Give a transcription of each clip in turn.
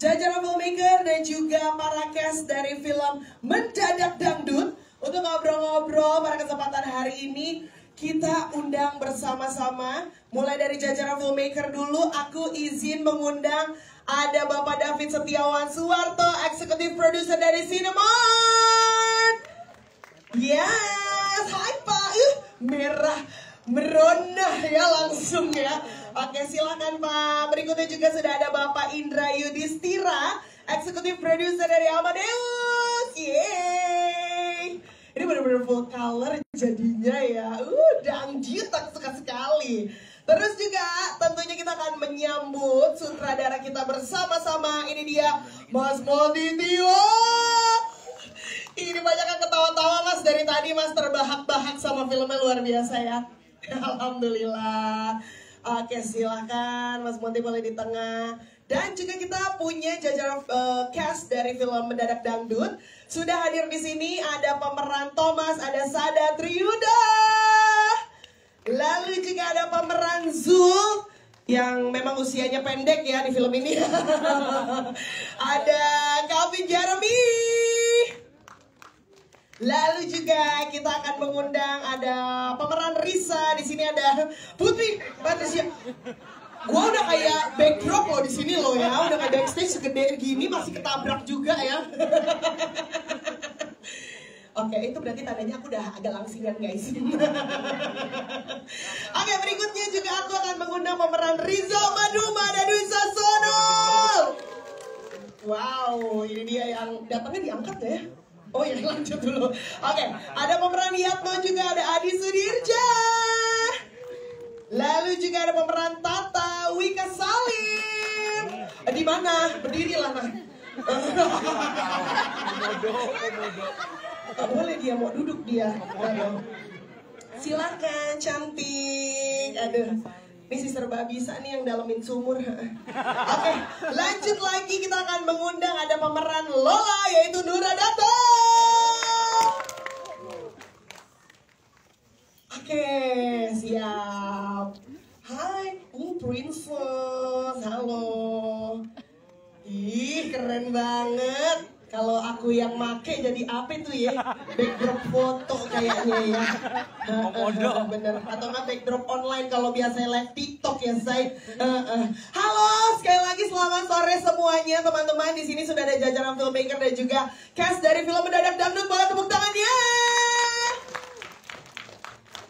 jajaran filmmaker dan juga para cast dari film Mendadak Dangdut untuk ngobrol-ngobrol pada kesempatan hari ini. Kita undang bersama-sama, mulai dari jajaran filmmaker dulu. Aku izin mengundang ada Bapak David Setiawan Suwarto, eksekutif produser dari Cinemart. Yes, hai Pak. Merah meronah ya langsung ya. Oke, silakan Pak. Berikutnya juga sudah ada Bapak Indra Yudhistira, eksekutif produser dari Amadeus. Yeay. Ini benar-benar full color jadinya ya. Dangdut aku suka sekali. Terus juga tentunya kita akan menyambut sutradara kita bersama-sama. Ini dia Mas Modi Tio. Ini banyak yang ketawa-tawa Mas dari tadi Mas, terbahak-bahak sama filmnya, luar biasa ya. Alhamdulillah. Oke, silakan Mas Monty boleh di tengah. Dan juga kita punya jajaran cast dari film Mendadak Dangdut. Sudah hadir di sini ada pemeran Thomas, ada Sada Triyuda. Lalu juga ada pemeran Zul yang memang usianya pendek ya di film ini. Ada Calvin Jeremy. Lalu juga kita akan mengundang ada pemeran Risa, di sini ada Putri Patricia. Gua udah kayak backdrop loh di sini loh ya, udah kayak backstage segede gini masih ketabrak juga ya. Oke, itu berarti tandanya aku udah agak langsingan guys. Oke, berikutnya juga aku akan mengundang pemeran Rizal Maduma dan Dwi Sasono. Wow, ini dia yang datangnya diangkat ya. Oh ya, lanjut dulu. Oke, ada pemeran Yatno juga, ada Adi Sudirja. Lalu juga ada pemeran Tata Wika Salim. Di mana? Berdirilah nah. Boleh dia mau duduk dia. Silakan, cantik. Aduh, ini si serba bisa nih yang dalemin sumur. Oke, lanjut lagi kita akan mengundang ada pemeran Lola yaitu Nura Dato. Oke, siap. Hai, Princess. Halo. Ih, keren banget. Kalau aku yang make jadi apa itu ya? Backdrop foto kayaknya ya. Bener. Atau nggak backdrop online kalau biasanya live TikTok ya say. Halo, sekali lagi selamat sore semuanya teman-teman. Di sini sudah ada jajaran filmmaker dan juga cast dari film Mendadak Dangdut. Boleh tepuk tangannya.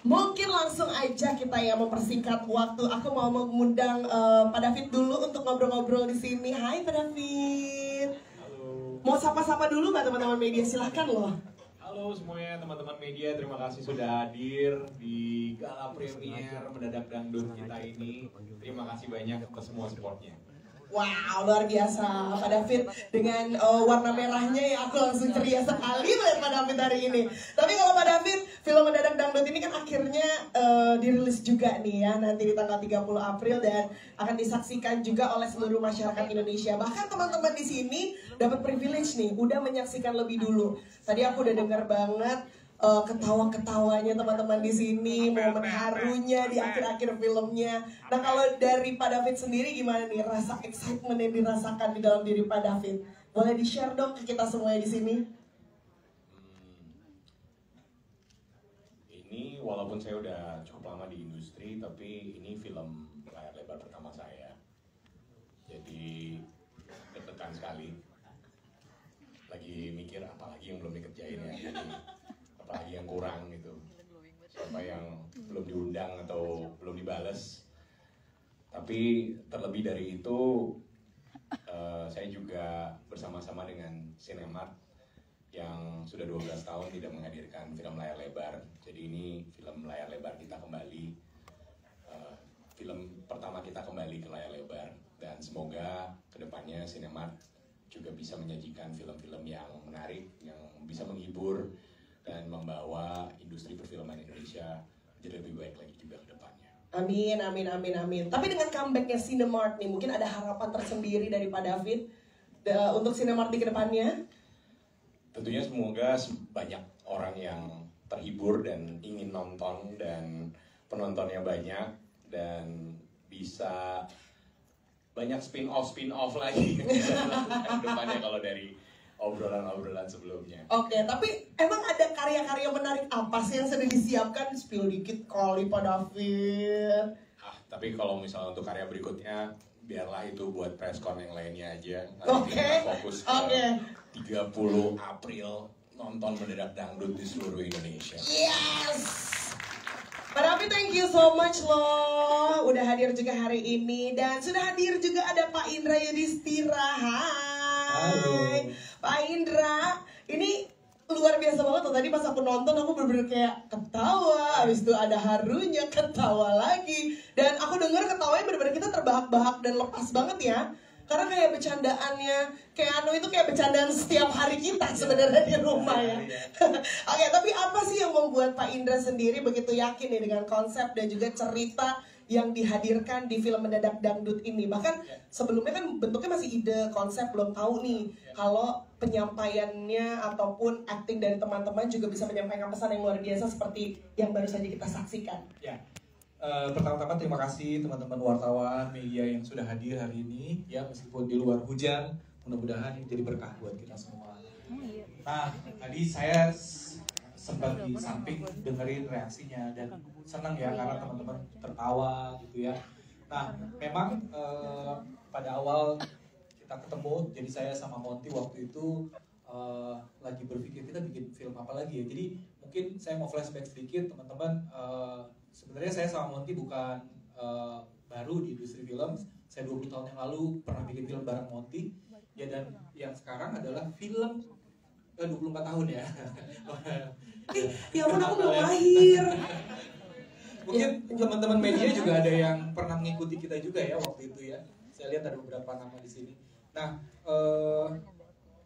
Mungkin langsung aja kita ya mempersingkat waktu. Aku mau mengundang Pak David dulu untuk ngobrol-ngobrol di sini. Hai Pak David. Halo. Mau sapa-sapa dulu nggak teman-teman media? Silahkan loh. Halo semuanya teman-teman media, terima kasih sudah hadir di gala premier Mendadak Dangdut kita ini. Terima kasih banyak untuk semua supportnya. Wow, luar biasa Pak David dengan warna merahnya ya, aku langsung ceria sekali melihat Pak David hari ini. Tapi kalau Pak David, film Mendadak Dangdut ini kan akhirnya dirilis juga nih ya, nanti di tanggal 30 April dan akan disaksikan juga oleh seluruh masyarakat Indonesia. Bahkan teman-teman di sini dapat privilege nih, udah menyaksikan lebih dulu. Tadi aku udah dengar banget ketawa-ketawanya teman-teman di sini, momen harunya di akhir-akhir filmnya. Nah, kalau dari Pak David sendiri gimana nih rasa excitement yang dirasakan di dalam diri Pak David? Boleh di-share dong ke kita semuanya di sini? Ini walaupun saya udah cukup lama di industri, tapi ini film layar lebar pertama saya. Jadi deg-degan sekali. Lagi mikir apalagi yang belum dikerjain ya. Jadi, apalagi yang kurang gitu, siapa yang belum diundang atau belum dibales. Tapi terlebih dari itu saya juga bersama-sama dengan Cinemart yang sudah 12 tahun tidak menghadirkan film layar lebar. Jadi ini film layar lebar kita kembali, film pertama kita kembali ke layar lebar, dan semoga kedepannya Cinemart juga bisa menyajikan film-film yang menarik, yang bisa menghibur dan membawa industri perfilman Indonesia jadi lebih baik lagi juga ke depannya. Amin, amin, amin, amin. Tapi dengan comebacknya Cinemart nih, mungkin ada harapan tersendiri dari Pak David untuk Cinemart di kedepannya? Tentunya semoga banyak orang yang terhibur dan ingin nonton dan penontonnya banyak dan bisa banyak spin off lagi depannya kalau dari obrolan sebelumnya. Oke, tapi emang ada karya-karya menarik apa sih yang sudah disiapkan? Spill dikit kali Pak David. Tapi kalau misalnya untuk karya berikutnya, biarlah itu buat presscon yang lainnya aja. Oke. Kita fokus ke 30 April nonton Mendadak Dangdut di seluruh Indonesia. Yes. Pak David, thank you so much loh udah hadir juga hari ini, dan sudah hadir juga ada Pak Indra Yudhistira. Hai. Halo. Pak Indra, ini luar biasa banget tuh. Tadi pas aku nonton aku bener-bener kayak ketawa, habis itu ada harunya, ketawa lagi. Dan aku dengar ketawanya bener-bener kita terbahak-bahak dan lepas banget ya. Karena kayak bercandaannya, kayak Anu itu kayak bercandaan setiap hari kita sebenarnya di rumah ya. Oke, tapi apa sih yang membuat Pak Indra sendiri begitu yakin nih dengan konsep dan juga cerita yang dihadirkan di film Mendadak Dangdut ini? Bahkan sebelumnya kan bentuknya masih ide, konsep, belum tahu nih kalau penyampaiannya ataupun acting dari teman-teman juga bisa menyampaikan pesan yang luar biasa seperti yang baru saja kita saksikan. Ya, pertama-tama terima kasih teman-teman wartawan, media yang sudah hadir hari ini. Ya, meskipun di luar hujan, mudah-mudahan ini jadi berkah buat kita semua. Nah, tadi saya sempat di samping dengerin reaksinya dan senang ya karena teman-teman tertawa gitu ya. Nah, memang pada awal kita ketemu, jadi saya sama Monty waktu itu lagi berpikir kita bikin film apa lagi ya. Jadi mungkin saya mau flashback sedikit teman-teman. Sebenarnya saya sama Monty bukan baru di industri film. Saya 20 tahun yang lalu pernah bikin film bareng Monty. Ya, dan yang sekarang adalah film 24 tahun ya. Ya ampun, aku belum lahir. Mungkin teman-teman media juga ada yang pernah mengikuti kita juga ya waktu itu ya. Saya lihat ada beberapa nama di sini. Nah,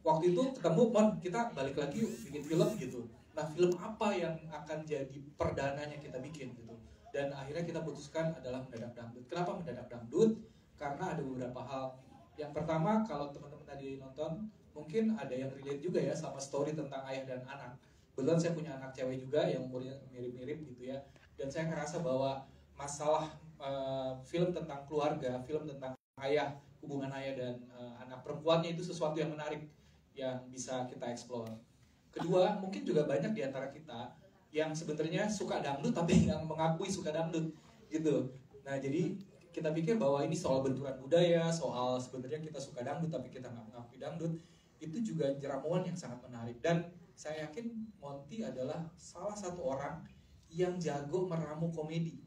waktu itu ketemu, Mon, kita balik lagi yuk bikin film gitu. Nah, film apa yang akan jadi perdananya kita bikin gitu. Dan akhirnya kita putuskan adalah Mendadak Dangdut. Kenapa Mendadak Dangdut? Karena ada beberapa hal. Yang pertama, kalau teman-teman tadi nonton, mungkin ada yang relate juga ya sama story tentang ayah dan anak. Kebetulan saya punya anak cewek juga yang umurnya mirip-mirip gitu ya. Dan saya ngerasa bahwa masalah film tentang keluarga, film tentang ayah, hubungan ayah dan anak perempuannya itu sesuatu yang menarik yang bisa kita eksplor. Kedua, mungkin juga banyak di antara kita yang sebenarnya suka dangdut tapi yang mengakui suka dangdut gitu. Nah, jadi kita pikir bahwa ini soal benturan budaya, soal sebenarnya kita suka dangdut tapi kita nggak mengakui dangdut. Itu juga ramuan yang sangat menarik. Dan saya yakin Monty adalah salah satu orang yang jago meramu komedi.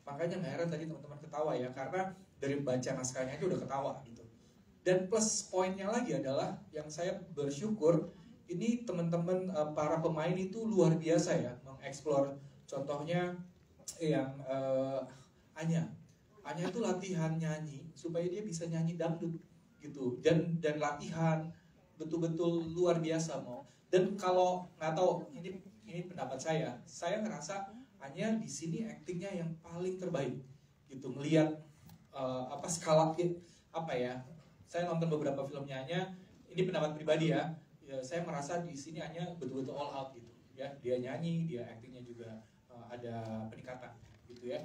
Makanya nggak heran tadi teman-teman ketawa ya, karena dari baca naskahnya aja udah ketawa gitu. Dan plus poinnya lagi adalah yang saya bersyukur ini teman-teman para pemain itu luar biasa ya mengeksplor. Contohnya yang Anya itu latihan nyanyi supaya dia bisa nyanyi dangdut gitu, dan latihan betul-betul luar biasa mau. Dan kalau nggak tahu ini pendapat saya ngerasa Anya di sini aktingnya yang paling terbaik gitu, ngelihat skala apa ya. Saya nonton beberapa filmnya Anya, ini pendapat pribadi ya, saya merasa di sini Anya betul-betul all out gitu ya. Dia nyanyi, dia aktingnya juga ada peningkatan gitu ya.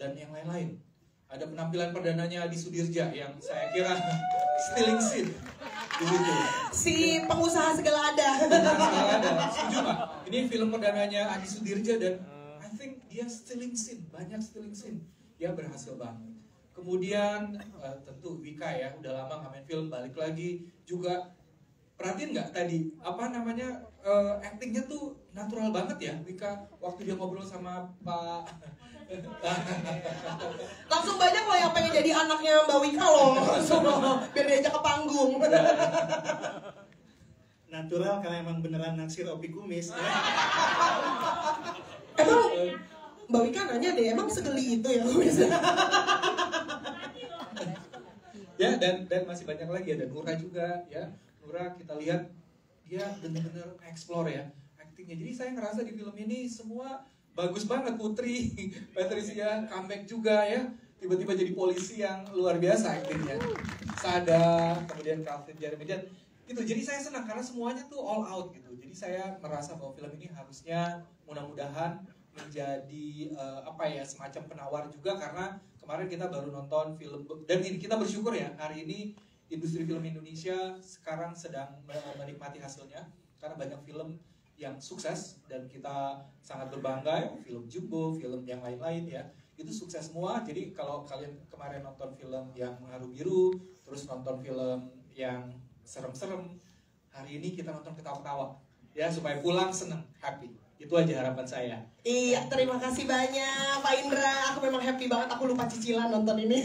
Dan yang lain-lain, ada penampilan perdananya Adi Sudirja yang saya kira stealing scene di situ. Si pengusaha segala ada. Setuju nggak? Ini film perdananya Adi Sudirja dan I think dia stealing scene, banyak stealing scene. Dia berhasil banget. Kemudian tentu Wika ya, udah lama nggak main film, balik lagi juga. Perhatiin nggak tadi aktingnya tuh natural banget ya Wika waktu dia ngobrol sama Pak. Langsung banyak loh yang pengen jadi anaknya Mbak Wika loh, langsung biar diajak ke panggung. Natural karena emang beneran naksir Opi Kumis ya. Emang Mbak Wika nanya deh, emang segeli itu ya Kumis? Ya, dan masih banyak lagi, ada Nura juga ya. Nura kita lihat dia benar-benar explore ya aktingnya. Jadi saya ngerasa di film ini semua bagus banget. Putri Patricia comeback juga ya, tiba-tiba jadi polisi yang luar biasa aktingnya. Sada, kemudian Calvin Jeremy dan gitu. Jadi saya senang karena semuanya tuh all out gitu. Jadi saya merasa bahwa film ini harusnya mudah-mudahan menjadi semacam penawar juga, karena kemarin kita baru nonton film, dan kita bersyukur ya hari ini industri film Indonesia sekarang sedang menikmati hasilnya karena banyak film yang sukses dan kita sangat berbangga. Film Jumbo, film yang lain-lain ya, itu sukses semua. Jadi kalau kalian kemarin nonton film yang Mengharu Biru, terus nonton film yang serem-serem, hari ini kita nonton ketawa-ketawa ya, supaya pulang seneng, happy. Itu aja harapan saya. Iya, terima kasih banyak Pak Indra. Aku memang happy banget, aku lupa cicilan nonton ini.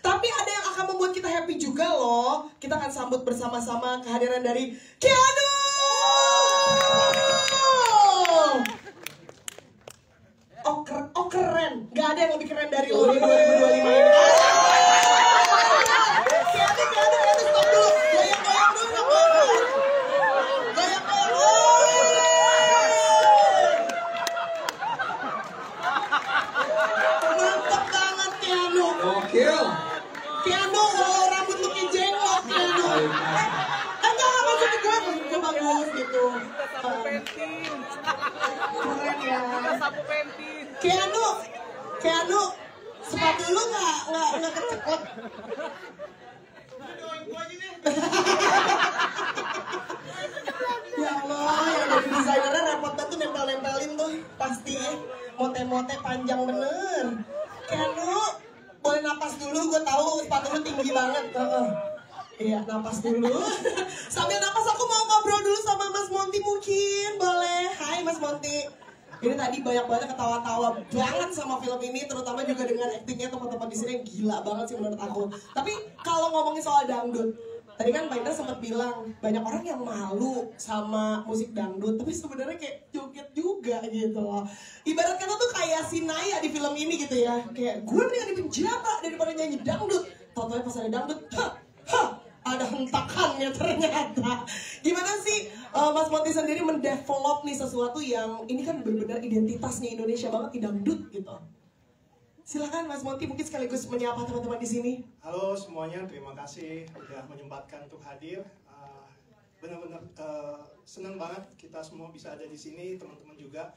Tapi ada yang akan membuat kita happy juga loh. Kita akan sambut bersama-sama kehadiran dari Keanu. Oh keren, gak ada yang lebih keren dari lo di 2025 ini. Keanu, stop dulu. Goyang-goyang dulu. Mantap banget Keanu. Gokil. Keanu, kalau rambut lu kayak jenggot Keanu. Enggak maksud gue bagus gitu. Keren ya. Keanu, sepatu lu nggak keceklek. Ya Allah, yang dari desainernya repot banget tuh nempel-nempelin tuh pasti mote-mote panjang bener. Keanu, boleh napas dulu, gue tahu sepatu lu tinggi banget. Iya, napas dulu. Sambil napas aku mau ngobrol dulu sama Mas Monty mungkin, boleh? Hai Mas Monty. Ini tadi banyak banget ketawa-tawa banget sama film ini, terutama juga dengan aktingnya teman-teman di sini yang gila banget sih menurut aku. Tapi kalau ngomongin soal dangdut, tadi kan Pak Indra sempat bilang banyak orang yang malu sama musik dangdut, tapi sebenarnya kayak joget juga gitu loh. Ibarat kata tuh kayak si Naya di film ini gitu ya, kayak gue mendingan di penjara daripada nyanyi dangdut. Tau-taunya pas ada dangdut, ada hentakannya ternyata. Gimana sih Mas Monty sendiri mendevelop nih sesuatu yang ini kan benar-benar identitasnya Indonesia banget di dangdut gitu. Silakan Mas Monty mungkin sekaligus menyapa teman-teman di sini. Halo semuanya, terima kasih sudah menyempatkan untuk hadir. Benar-benar senang banget kita semua bisa ada di sini, teman-teman juga.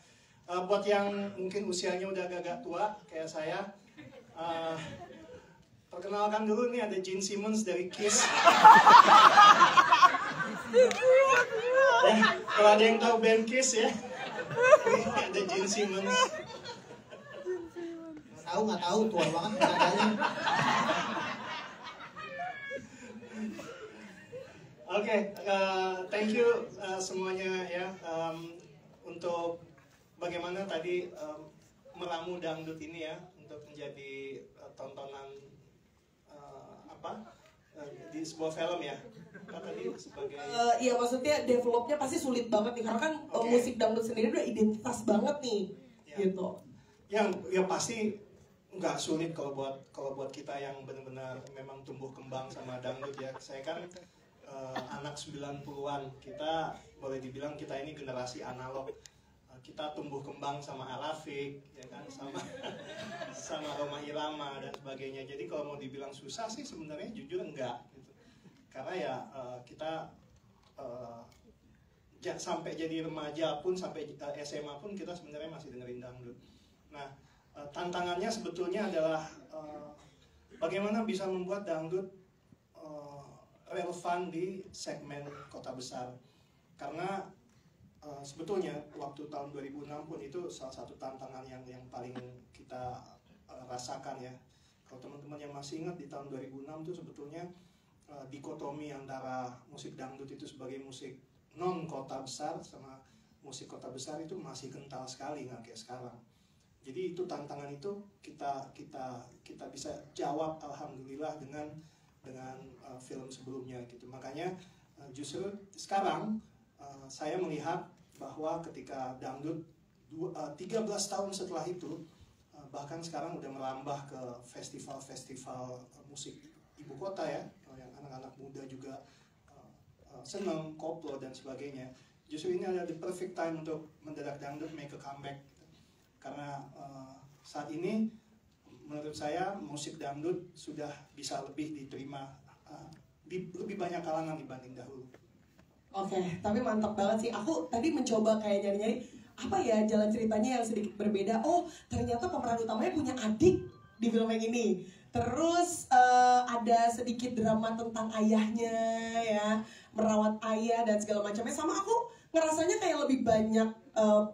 Buat yang mungkin usianya udah agak tua kayak saya, perkenalkan dulu nih ada Gene Simmons dari Kiss. Kalau ada yang tahu band Kiss ya, ini ada Gene Simmons. Nggak tahu tua banget katanya. Oke, thank you semuanya ya untuk bagaimana tadi meramu dangdut ini ya untuk menjadi tontonan di sebuah film ya. Tadi sebagai iya maksudnya developnya pasti sulit banget nih karena kan musik dangdut sendiri udah identitas banget nih ya. Gitu. Yang pasti nggak sulit kalau buat kita yang benar-benar memang tumbuh kembang sama dangdut ya. Saya kan anak 90-an, kita boleh dibilang kita ini generasi analog. Kita tumbuh kembang sama Arafik, ya kan, sama Rhoma Irama dan sebagainya. Jadi kalau mau dibilang susah sih sebenarnya jujur enggak gitu. Karena ya kita sampai jadi remaja pun, sampai SMA pun kita sebenarnya masih dengerin dangdut. Nah, tantangannya sebetulnya adalah bagaimana bisa membuat dangdut relevan di segmen kota besar. Karena sebetulnya waktu tahun 2006 pun itu salah satu tantangan yang paling kita rasakan ya. Kalau teman-teman yang masih ingat di tahun 2006 itu sebetulnya dikotomi antara musik dangdut itu sebagai musik non kota besar sama musik kota besar itu masih kental sekali, nggak kayak sekarang. Jadi itu tantangan itu kita bisa jawab alhamdulillah dengan film sebelumnya gitu. Makanya justru sekarang saya melihat bahwa ketika dangdut 13 tahun setelah itu bahkan sekarang udah merambah ke festival-festival musik ibu kota ya, yang anak-anak muda juga senang, koplo dan sebagainya. Justru ini adalah the perfect time untuk mendadak dangdut make a comeback gitu. Karena saat ini menurut saya musik dangdut sudah bisa lebih diterima di lebih banyak kalangan dibanding dahulu. Oke, tapi mantap banget sih. Aku tadi mencoba kayak nyari-nyari apa ya jalan ceritanya yang sedikit berbeda. Oh ternyata pemeran utamanya punya adik di film yang ini. Terus ada sedikit drama tentang ayahnya ya, merawat ayah dan segala macamnya. Sama aku ngerasanya kayak lebih banyak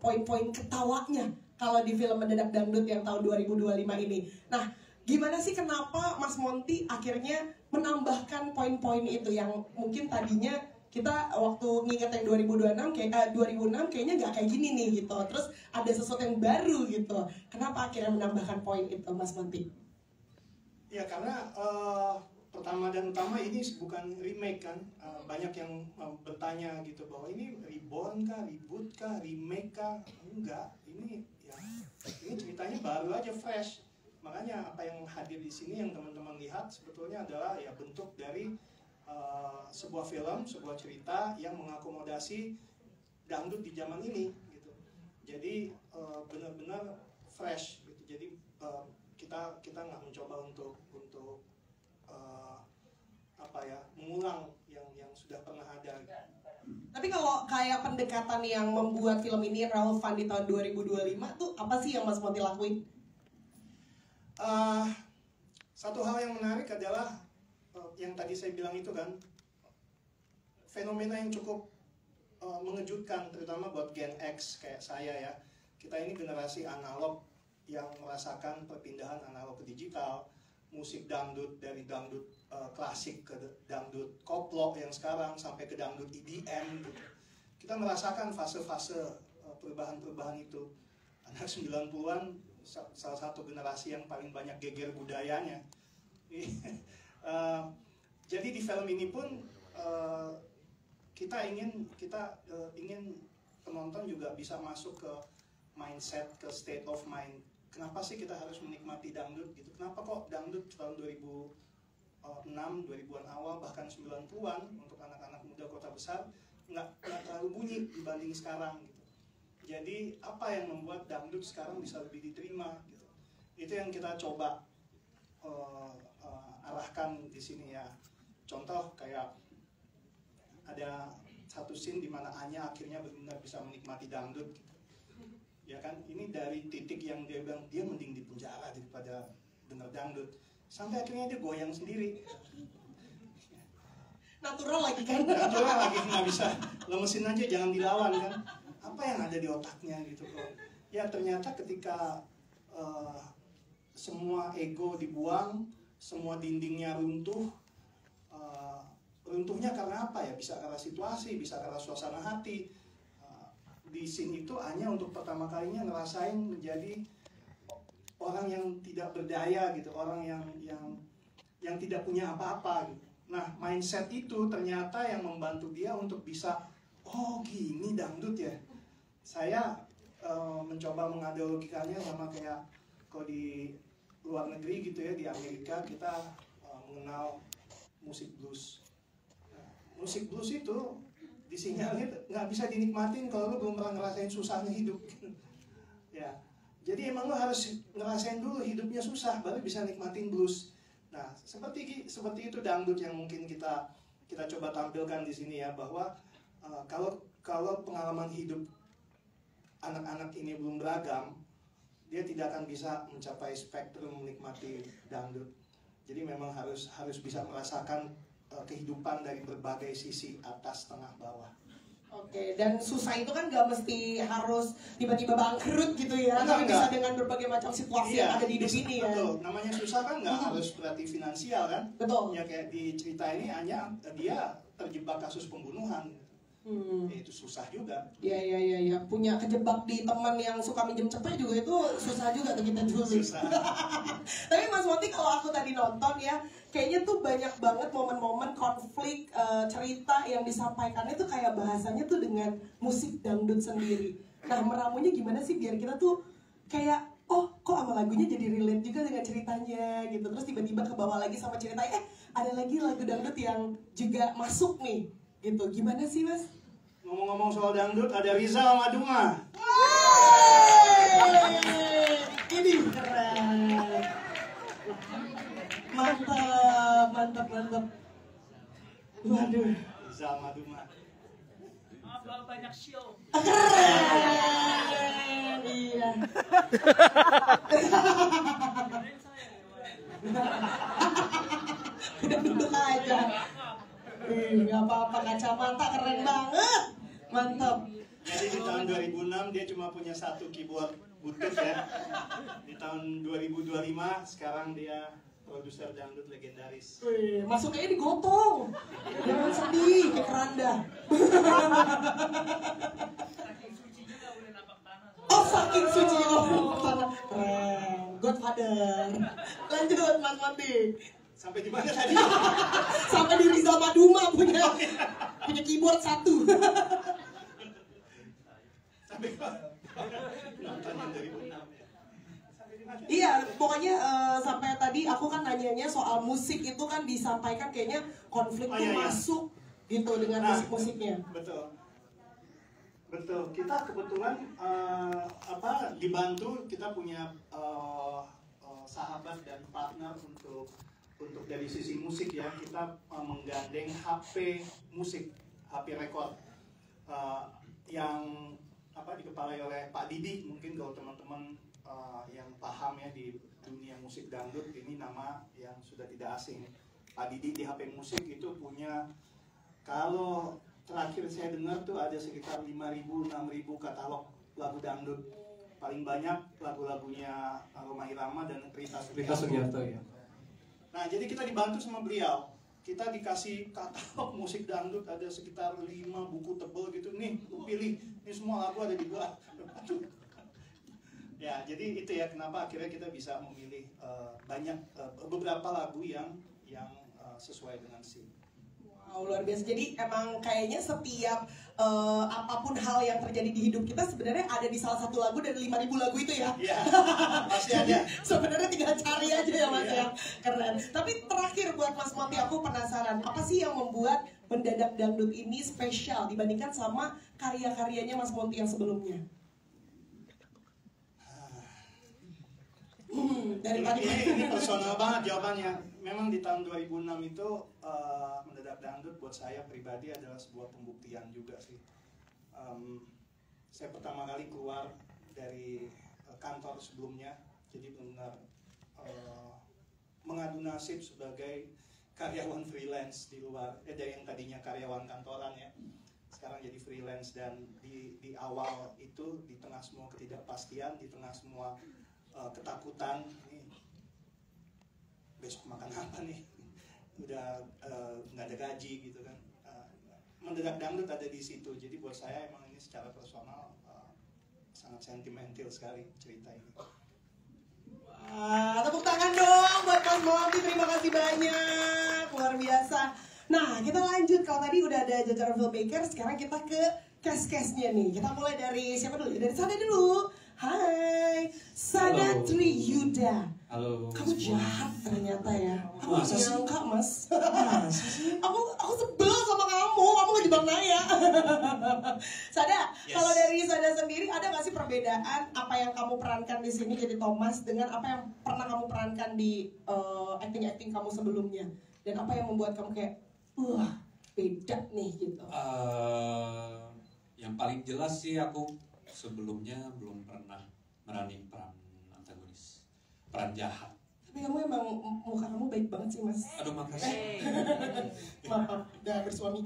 poin-poin ketawanya kalau di film Mendadak Dangdut yang tahun 2025 ini. Nah, gimana sih kenapa Mas Monty akhirnya menambahkan poin-poin itu yang mungkin tadinya kita waktu nginget yang 2006 kayaknya nggak kayak gini nih gitu. Terus ada sesuatu yang baru gitu. Kenapa akhirnya menambahkan poin itu Mas Monty? Ya karena pertama dan utama ini bukan remake kan. Banyak yang bertanya gitu bahwa ini reborn kah, reboot kah, remake kah? Enggak, ini ceritanya baru aja, fresh. Makanya apa yang hadir di sini yang teman-teman lihat sebetulnya adalah ya bentuk dari sebuah film, sebuah cerita yang mengakomodasi dangdut di zaman ini gitu. Jadi benar-benar fresh gitu. Jadi kita nggak mencoba untuk mengulang yang sudah pernah ada. Tapi kalau kayak pendekatan yang membuat film ini relevan di tahun 2025 tuh apa sih yang Mas Monty lakuin? Satu hal yang menarik adalah yang tadi saya bilang itu kan, fenomena yang cukup mengejutkan terutama buat Gen X kayak saya ya. Kita ini generasi analog yang merasakan perpindahan analog ke digital, musik dangdut dari dangdut klasik ke dangdut koplo yang sekarang sampai ke dangdut EDM gitu. Kita merasakan fase-fase perubahan-perubahan itu. Anak 90-an salah satu generasi yang paling banyak geger budayanya. Jadi di film ini pun kita ingin penonton juga bisa masuk ke mindset, ke state of mind. Kenapa sih kita harus menikmati dangdut gitu? Kenapa kok dangdut tahun 2006, 2000-an awal, bahkan 90-an untuk anak-anak muda kota besar nggak terlalu bunyi dibanding sekarang gitu. Jadi apa yang membuat dangdut sekarang bisa lebih diterima gitu? Itu yang kita coba arahkan di sini ya. Contoh kayak ada satu scene di mana Anya akhirnya benar-benar bisa menikmati dangdut gitu. Ya kan, ini dari titik yang dia bilang dia mending di penjara daripada denger dangdut, sampai akhirnya dia goyang sendiri. Natural lagi kan? Natural lagi, nggak bisa lemesin aja, jangan dilawan kan. Apa yang ada di otaknya gitu kok? Ya ternyata ketika semua ego dibuang, semua dindingnya runtuh. Runtuhnya karena apa ya? Bisa karena situasi, bisa karena suasana hati. Di scene itu hanya untuk pertama kalinya ngerasain menjadi orang yang tidak berdaya gitu, orang yang tidak punya apa-apa gitu. Nah, mindset itu ternyata yang membantu dia untuk bisa, oh gini dangdut ya. Saya mencoba menganalogikannya sama kayak kalau di luar negeri gitu ya, di Amerika kita mengenal musik blues. Nah, musik blues itu disinyalir nggak bisa dinikmatin kalau lu belum pernah ngerasain susahnya hidup. Ya, jadi emang lu harus ngerasain dulu hidupnya susah baru bisa nikmatin blues. Nah, seperti itu dangdut yang mungkin kita coba tampilkan di sini ya, bahwa kalau pengalaman hidup anak-anak ini belum beragam, dia tidak akan bisa mencapai spektrum menikmati dangdut. Jadi memang harus bisa merasakan kehidupan dari berbagai sisi, atas, tengah, bawah. Oke, dan susah itu kan gak mesti harus tiba-tiba bangkrut gitu ya, tapi bisa dengan berbagai macam situasi yang ada di hidup ini ya. Betul, namanya susah kan nggak harus berarti finansial kan. Betul. Ya kayak di cerita ini hanya dia terjebak kasus pembunuhan. Ya, itu susah juga. Iya. Punya kejebak di teman yang suka minjem cepet juga itu susah juga tuh kita dulu. Susah. Tapi Mas Monty kalau aku tadi nonton ya, kayaknya tuh banyak banget momen-momen konflik cerita yang disampaikannya tuh kayak bahasanya tuh dengan musik dangdut sendiri. Nah meramunya gimana sih biar kita tuh kayak oh kok sama lagunya jadi relate juga dengan ceritanya gitu. Terus tiba-tiba ke bawah lagi sama ceritanya, ada lagi lagu dangdut yang juga masuk nih gitu. Gimana sih Mas? Ngomong-ngomong soal dangdut, ada Rizal sama Duma. Ini keren. Mantap. Waduh. Rizal sama Duma. bakal banyak show. Keren. Iya. Kirain saya nih, Wak. Udah duduk aja. Nggak apa-apa, kacamata keren banget. Mantap. Jadi di tahun 2006 dia cuma punya satu keyboard Bluetooth ya. Di tahun 2025 sekarang dia produser dangdut legendaris. Wih, masuknya digotong. Jangan sedih, kayak keranda. Saking sucinya nggak boleh napak tanah. Oh, saking suci orang tanah. Keren. Godfather. Lanjut, Mas Monty. Sampai di mana tadi? Sampai di Rizal Maduma punya keyboard satu. Sampai ke nonton yang 2006 ya. Sampai di mana? Iya, pokoknya sampai tadi aku kan nanyanya soal musik itu kan disampaikan kayaknya konflik Oh, tuh iya, iya. masuk gitu dengan Nah, musik-musiknya. Betul. Betul. Kita kebetulan dibantu, kita punya sahabat dan partner untuk dari sisi musik ya. Kita menggandeng HP musik, HP record yang dikepalai oleh Pak Didi. Mungkin kalau teman-teman yang paham ya di dunia musik dangdut, ini nama yang sudah tidak asing. Pak Didi di HP musik itu punya, kalau terakhir saya dengar tuh ada sekitar 5.000-6.000 katalog lagu dangdut. Paling banyak lagu-lagunya Rhoma Irama dan Rita Sugiarto. ya. Nah, jadi kita dibantu sama beliau. Kita dikasih katalog musik dangdut, ada sekitar 5 buku tebel gitu. Nih, lu pilih. Ini semua lagu ada di gua. Aduh. Ya, jadi itu ya kenapa akhirnya kita bisa memilih beberapa lagu yang sesuai dengan scene. Wow, luar biasa. Jadi emang kayaknya setiap apapun hal yang terjadi di hidup kita sebenarnya ada di salah satu lagu dari 5.000 lagu itu ya. Iya, pasti ada. Sebenarnya tinggal cari aja ya Mas ya. Keren. Tapi terakhir buat Mas Monty, aku penasaran, apa sih yang membuat Mendadak Dangdut ini spesial dibandingkan sama karya-karyanya Mas Monty yang sebelumnya? Dari tadi Ini personal banget jawabannya. Memang di tahun 2006 itu Mendadak Dangdut buat saya pribadi adalah sebuah pembuktian juga sih. Saya pertama kali keluar dari kantor sebelumnya, jadi benar mengadu nasib sebagai karyawan freelance di luar, dari yang tadinya karyawan kantoran ya, sekarang jadi freelance. Dan di awal itu, di tengah semua ketidakpastian, di tengah semua ketakutan, ini besok makan apa nih, udah nggak ada gaji gitu kan. Mendadak Dangdut ada di situ, jadi buat saya emang ini secara personal sangat sentimental sekali cerita ini. Wah, tepuk tangan dong buat Mas Monty, terima kasih banyak, luar biasa. Nah, kita lanjut, kalau tadi udah ada jajaran filmmaker, sekarang kita ke cast-castnya nih. Kita mulai dari siapa dulu? Dari Sada dulu. Hai, Sada Halo. Triyuda. Halo. Kamu jahat ternyata ya. Aku Masa sih? nyangka Mas. aku sebel sama kamu ngejebak Naya. Sada, Yes. kalau dari Sada sendiri ada nggak sih perbedaan apa yang kamu perankan di sini jadi Thomas dengan apa yang pernah kamu perankan di acting kamu sebelumnya, dan apa yang membuat kamu kayak wah beda nih gitu? Yang paling jelas sih aku sebelumnya belum pernah meranin peran antagonis, peran jahat. Tapi kamu emang muka kamu baik banget sih Mas. Aduh makasih. Maaf, udah bersuami.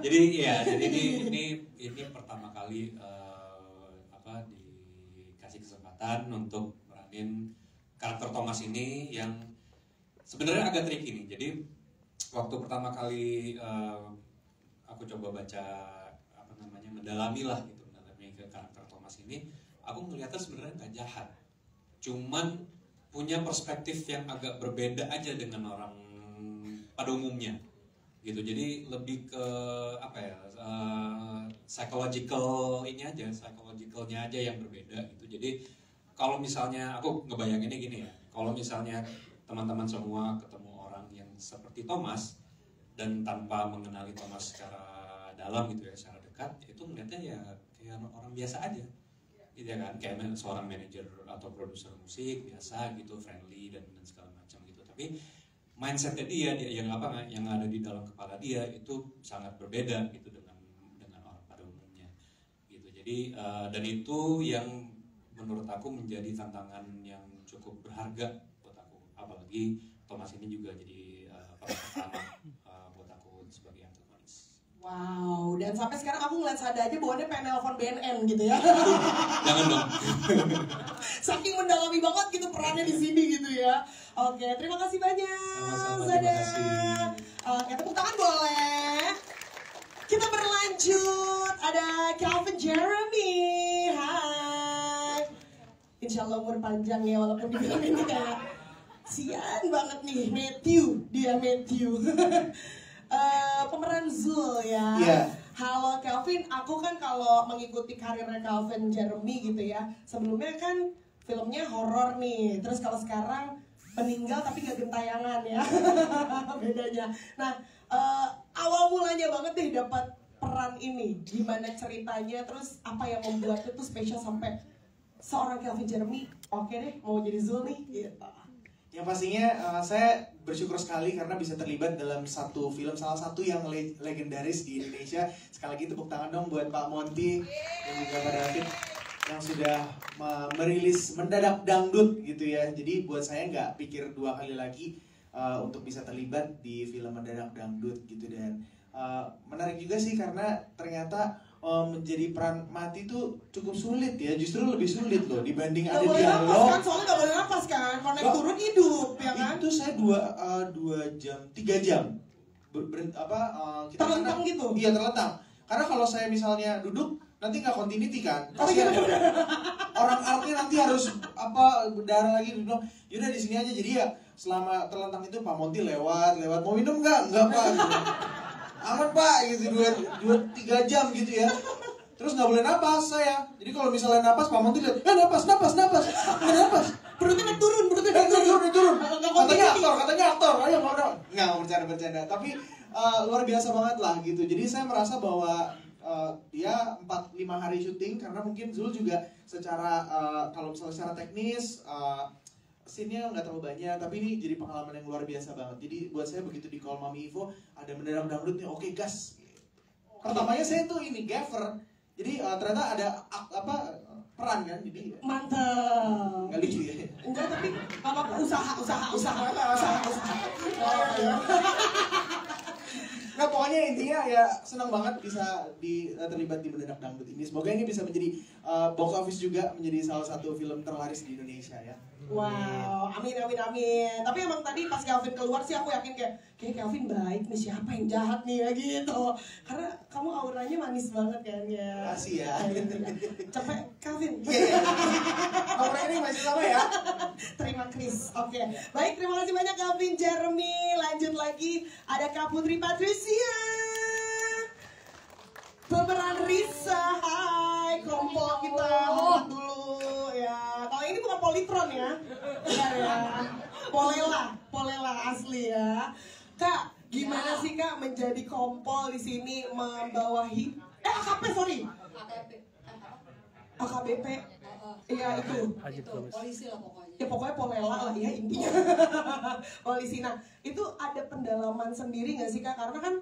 Jadi ya, jadi ini pertama kali dikasih kesempatan untuk meranin karakter Thomas ini yang sebenarnya agak tricky nih. Jadi waktu pertama kali aku coba baca mendalami ke karakter Thomas ini, aku ngeliatnya sebenarnya nggak jahat, cuman punya perspektif yang agak berbeda aja dengan orang pada umumnya gitu. Jadi lebih ke psychologicalnya aja yang berbeda gitu. Jadi kalau misalnya aku ngebayanginnya gini ya, kalau misalnya teman-teman semua ketemu orang yang seperti Thomas dan tanpa mengenali Thomas secara dalam gitu ya, secara dekat, itu melihatnya ya kayak orang biasa aja gitu ya kan, kayak seorang manajer atau produser musik biasa gitu, friendly dan segala macam gitu. Tapi mindsetnya dia yang ada di dalam kepala dia itu sangat berbeda gitu dengan orang pada umumnya Jadi dan itu yang menurut aku menjadi tantangan yang cukup berharga buat aku. Apalagi Thomas ini juga jadi peran pertama buat aku sebagai antagonis. Wow, dan sampai sekarang aku ngeliat Sada aja bawaannya pengen nelfon BNN gitu ya. Jangan dong. Saking mendalami banget gitu perannya di sini gitu ya. Oke, terima kasih banyak Sama-sama, Sada. terima kasih. Oke, tepuk tangan boleh. Kita berlanjut, ada Calvin Jeremy. Hai. Insya Allah umur panjang ya, walaupun di film ini kayak sian banget nih, Matthew. Pemeran Zul ya. Iya. Halo Calvin, aku kan kalau mengikuti karirnya Calvin Jeremy gitu ya, sebelumnya kan filmnya horor nih, terus kalau sekarang meninggal tapi gak gentayangan ya. Bedanya. Nah, awal mulanya banget deh dapat peran ini, gimana ceritanya, terus apa yang membuat itu spesial sampai seorang Calvin Jeremy, oke deh mau jadi Zul nih gitu. Yang pastinya saya bersyukur sekali karena bisa terlibat dalam satu film, salah satu yang legendaris di Indonesia. Sekali lagi tepuk tangan dong buat Pak Monty dan juga Pak David yang sudah merilis Mendadak Dangdut gitu ya. Jadi buat saya nggak pikir dua kali lagi untuk bisa terlibat di film Mendadak Dangdut gitu. Dan menarik juga sih karena ternyata menjadi peran mati itu cukup sulit ya, justru lebih sulit loh dibanding ada boleh dialog. napas kan, soalnya gak boleh napas kan, kalau naik turun hidup ya kan. Itu saya 2 jam, 3 jam kita terlentang gitu? Iya terlentang. Karena kalau saya misalnya duduk nanti nggak continuity kan. Oh, iya. Orang artnya nanti harus berdarah lagi duduk. Yaudah di sini aja. Jadi ya selama terlentang itu Pak Monty lewat mau minum nggak Pak gitu. Aman Pak gitu 2-3 jam gitu ya. Terus nggak boleh napas saya. Jadi kalau misalnya napas Pak Monty lihat, napas. Perutnya turun. Katanya aktor. Ayo ngobrol. Nggak bercanda. Tapi luar biasa banget lah gitu. Jadi saya merasa bahwa dia 4-5 hari syuting karena mungkin Zul juga secara kalau misalnya secara teknis scene-nya nggak terlalu banyak, tapi ini jadi pengalaman yang luar biasa banget. Jadi buat saya begitu di call Mami Ivo ada Mendadak Dangdut nih, oke gas. Pertamanya saya tuh ini gaffer, jadi ternyata ada peran kan, jadi mantap. nggak lucu ya. Enggak, tapi apa usaha. Nah pokoknya intinya ya senang banget bisa terlibat di Mendadak Dangdut ini. Semoga ini bisa menjadi box office juga, menjadi salah satu film terlaris di Indonesia ya. Wow, amin. Tapi emang tadi pas Calvin keluar sih aku yakin kayak Calvin baik nih, siapa yang jahat nih ya gitu. Karena kamu auranya manis banget kan ya. Makasih ya. Capek Calvin. Iya. Aura ini masih sama ya. Terima Chris. Oke. Baik, terima kasih banyak Calvin Jeremy. Lanjut lagi ada Kak Putri Patricia. Pemeran Risa. Hai, kelompok kita. Hormat dulu ya. Kalau ini bukan Politron ya. Enggak ya. Polela asli ya. Kak, gimana sih Kak menjadi kompol di sini membawahi AKP sorry. AKBP. Iya itu. Polisi lah pokoknya. Ya pokoknya polela lah ya intinya. Polisi. Nah, itu ada pendalaman sendiri nggak sih Kak? Karena kan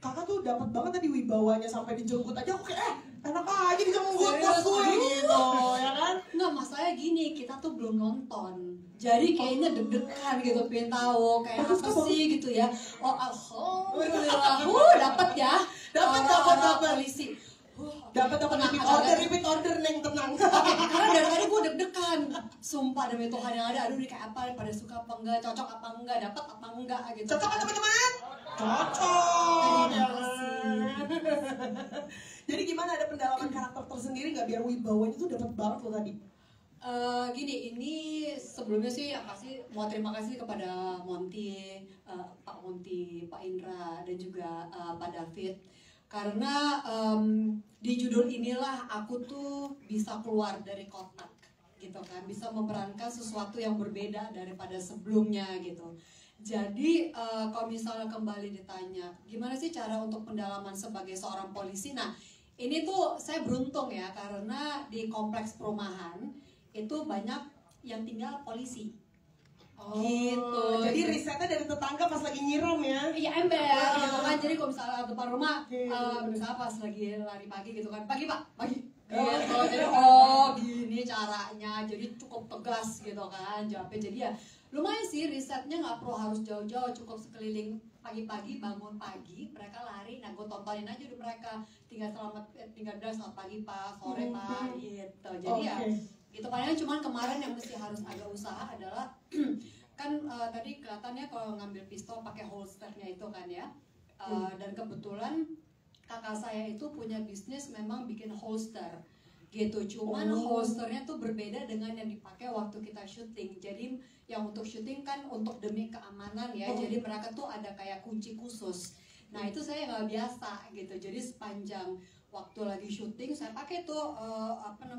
Kakak tuh dapat banget tadi wibawanya sampai dijemput aja aku kayak enak aja dijemput bos gue gitu ya kan? Nggak, masalahnya gini, kita tuh belum nonton. Jadi kayaknya deg-degan gitu, pengen tahu kayak apa sih gitu ya. Oh alhamdulillah, dapat ya. Dapat polisi. Dapat repeat order neng tenang. Karena dari tadi gue deg-degan. Sumpah demi Tuhan yang ada, aduh ini kayak apa, pada suka apa enggak, cocok apa enggak, dapat apa enggak gitu. Cocok kan teman-teman? Cocok. Terima kasih. Jadi gimana, ada pendalaman karakter tersendiri nggak biar wibawanya tuh dapat banget loh tadi? Gini, ini sebelumnya sih pasti mau terima kasih kepada Monty, Pak Monty, Pak Indra, dan juga Pak David. Karena di judul inilah aku tuh bisa keluar dari kotak gitu kan, bisa memerankan sesuatu yang berbeda daripada sebelumnya gitu. Jadi kalau misalnya kembali ditanya gimana sih cara untuk pendalaman sebagai seorang polisi, nah ini tuh saya beruntung ya karena di kompleks perumahan itu banyak yang tinggal polisi. Gitu. Jadi risetnya dari tetangga pas lagi nyiram ya? Iya ember gitu kan. Jadi kalau misalnya depan rumah, misalnya pas lagi lari pagi gitu kan, pagi Pak, pagi. gitu. Jadi gini caranya, jadi cukup tegas gitu kan jawabnya. Jadi ya lumayan sih, risetnya nggak perlu harus jauh-jauh, cukup sekeliling. Pagi-pagi bangun pagi mereka lari, nah gue tontonin aja udah mereka tinggal bilang selamat pagi pak, sore pak gitu. Jadi ya itu paling cuman kemarin yang mesti harus agak usaha adalah kan tadi kelihatannya kalau ngambil pistol pakai holsternya itu kan ya, dan kebetulan kakak saya itu punya bisnis memang bikin holster gitu, cuman holsternya tuh berbeda dengan yang dipakai waktu kita syuting. Jadi yang untuk syuting kan untuk demi keamanan ya, jadi mereka tuh ada kayak kunci khusus. Nah itu saya nggak biasa gitu, jadi sepanjang waktu lagi syuting saya pakai tuh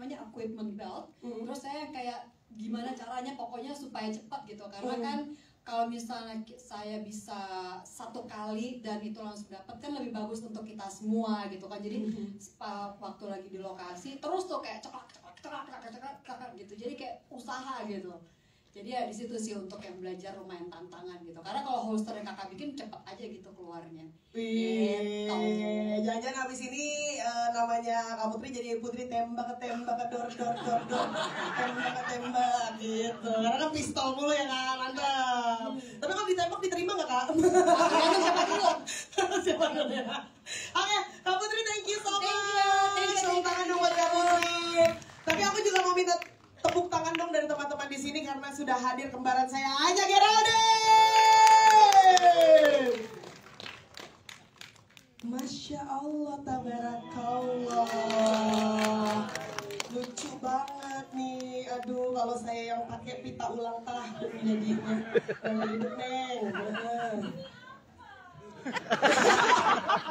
equipment belt, terus saya kayak gimana caranya pokoknya supaya cepat gitu, karena kan kalau misalnya saya bisa satu kali dan itu langsung dapat kan lebih bagus untuk kita semua gitu kan. Jadi waktu lagi di lokasi terus tuh kayak ceklak gitu, jadi kayak usaha gitu. Jadi ya di situ sih untuk yang belajar lumayan tantangan gitu, karena kalau holster yang kakak bikin cepet aja gitu keluarnya. Jangan-jangan abis ini namanya Kak Putri jadi Putri tembak tembak dor tembak gitu, karena kan pistol mulu ya kan, mantap. Tapi kalau ditembak diterima nggak Kak? Siapa dulu ya? Oke, Kak Putri thank you so much. Tepuk tangan dong buat Kak Putri. Tapi aku juga mau minta tepuk tangan dong dari teman-teman di sini karena sudah hadir kembaran saya Anya Geraldine. Masya Allah, tabarakallah, lucu banget nih. Aduh, kalau saya yang pakai pita ulang tahun jadinya. Yang hidup neng.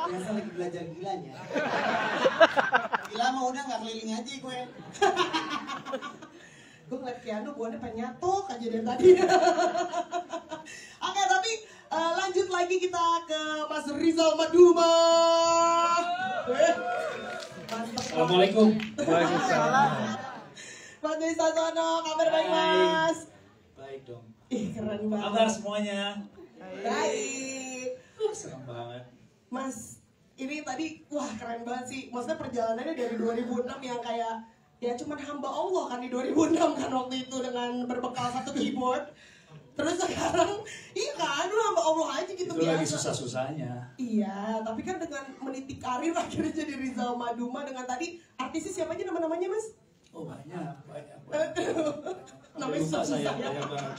Biasa lagi belajar gilanya. Gila mah udah nggak keliling aja gue. Gue ngeliat Keanu, gue pengen nyatok aja dari tadi. Oke, tapi lanjut lagi kita ke Mas Rizal Maduma. Assalamualaikum. Waalaikumsalam. Mas Dwi Sasono, kabar baik Mas? Baik dong. Ih, keren banget. Kabar semuanya? Baik. Senang banget. Mas, ini tadi, wah keren banget sih. Maksudnya perjalanannya dari 2006 yang kayak ya cuman hamba Allah kan di 2006 kan waktu itu dengan berbekal satu keyboard. Terus sekarang, iya kan, lu hamba Allah aja gitu Itu biasa. lagi susah-susahnya. Iya, tapi kan dengan meniti karir akhirnya jadi Rizal Maduma dengan tadi artisnya siapa aja nama-namanya Mas? Oh banyak. Namanya Lupa saya, susah ya. banyak banget.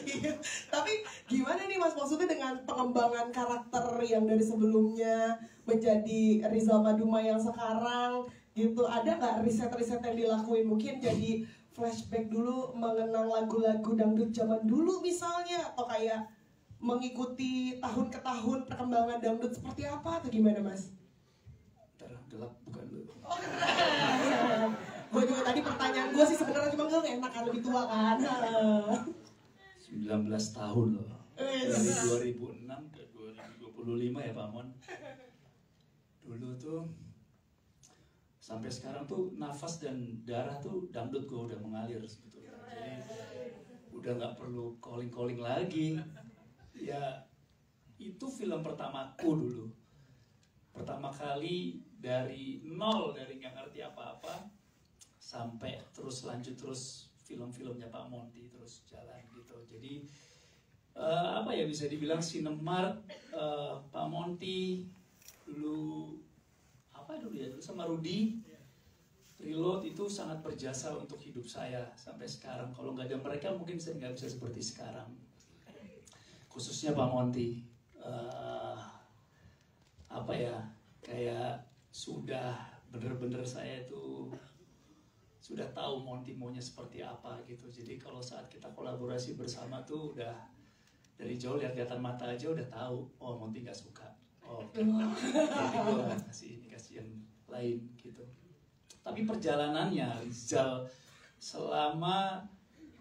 Iya, tapi gimana nih Mas, maksudnya dengan pengembangan karakter yang dari sebelumnya menjadi Rizal Maduma yang sekarang gitu, ada nggak riset-riset yang dilakuin, mungkin jadi flashback dulu mengenang lagu-lagu dangdut zaman dulu misalnya, atau kayak mengikuti tahun ke tahun perkembangan dangdut seperti apa atau gimana Mas? Gelap bukan dulu. Gue juga tadi pertanyaan gue sih sebenarnya cuma gue enak kan lebih tua kan. 19 tahun loh. Dari 2006 ke 2025 ya Pak Mon. Dulu tuh sampai sekarang tuh nafas dan darah tuh dangdut gue udah mengalir sebetulnya. Jadi udah nggak perlu calling lagi. Ya itu film pertamaku dulu. Pertama kali dari nol, dari nggak ngerti apa-apa sampai terus lanjut terus film-filmnya Pak Monty terus jalan gitu. Jadi apa ya, bisa dibilang Cinemark, Pak Monty dulu dulu sama Rudy Reload itu sangat berjasa untuk hidup saya sampai sekarang. Kalau nggak ada mereka mungkin saya nggak bisa seperti sekarang. Khususnya Pak Monty, kayak sudah bener-bener saya itu sudah tahu Monty maunya seperti apa gitu. Jadi kalau saat kita kolaborasi bersama tuh udah dari jauh lihat-lihatan mata aja udah tahu, oh Monty nggak suka. Oh, jadi gue kasih yang lain gitu. Tapi perjalanannya Rizal selama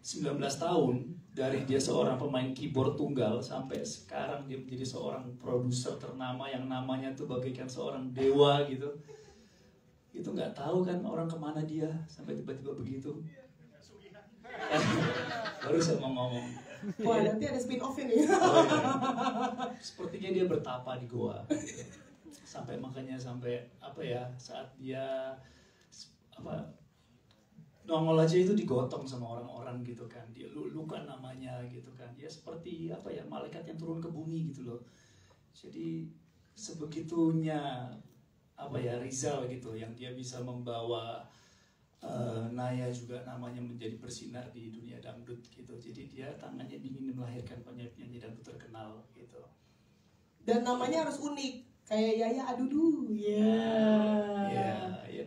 19 tahun, dari dia seorang pemain keyboard tunggal sampai sekarang dia menjadi seorang produser ternama yang namanya tuh bagaikan seorang dewa gitu. Itu nggak tahu kan orang kemana dia sampai tiba-tiba begitu. Baru saya mau ngomong. Wah, nanti ada spin off ini. Sepertinya dia bertapa di goa. Sampai makanya saat dia apa nongol aja itu digotong sama orang-orang gitu kan, dia luka namanya gitu kan, dia seperti apa ya, malaikat yang turun ke bumi gitu loh. Jadi sebegitunya apa ya Rizal gitu, yang dia bisa membawa Naya juga namanya menjadi bersinar di dunia dangdut gitu. Jadi dia tangannya dingin melahirkan penyanyi dangdut terkenal gitu. Dan namanya harus unik, kayak Yaya Adudu. Ya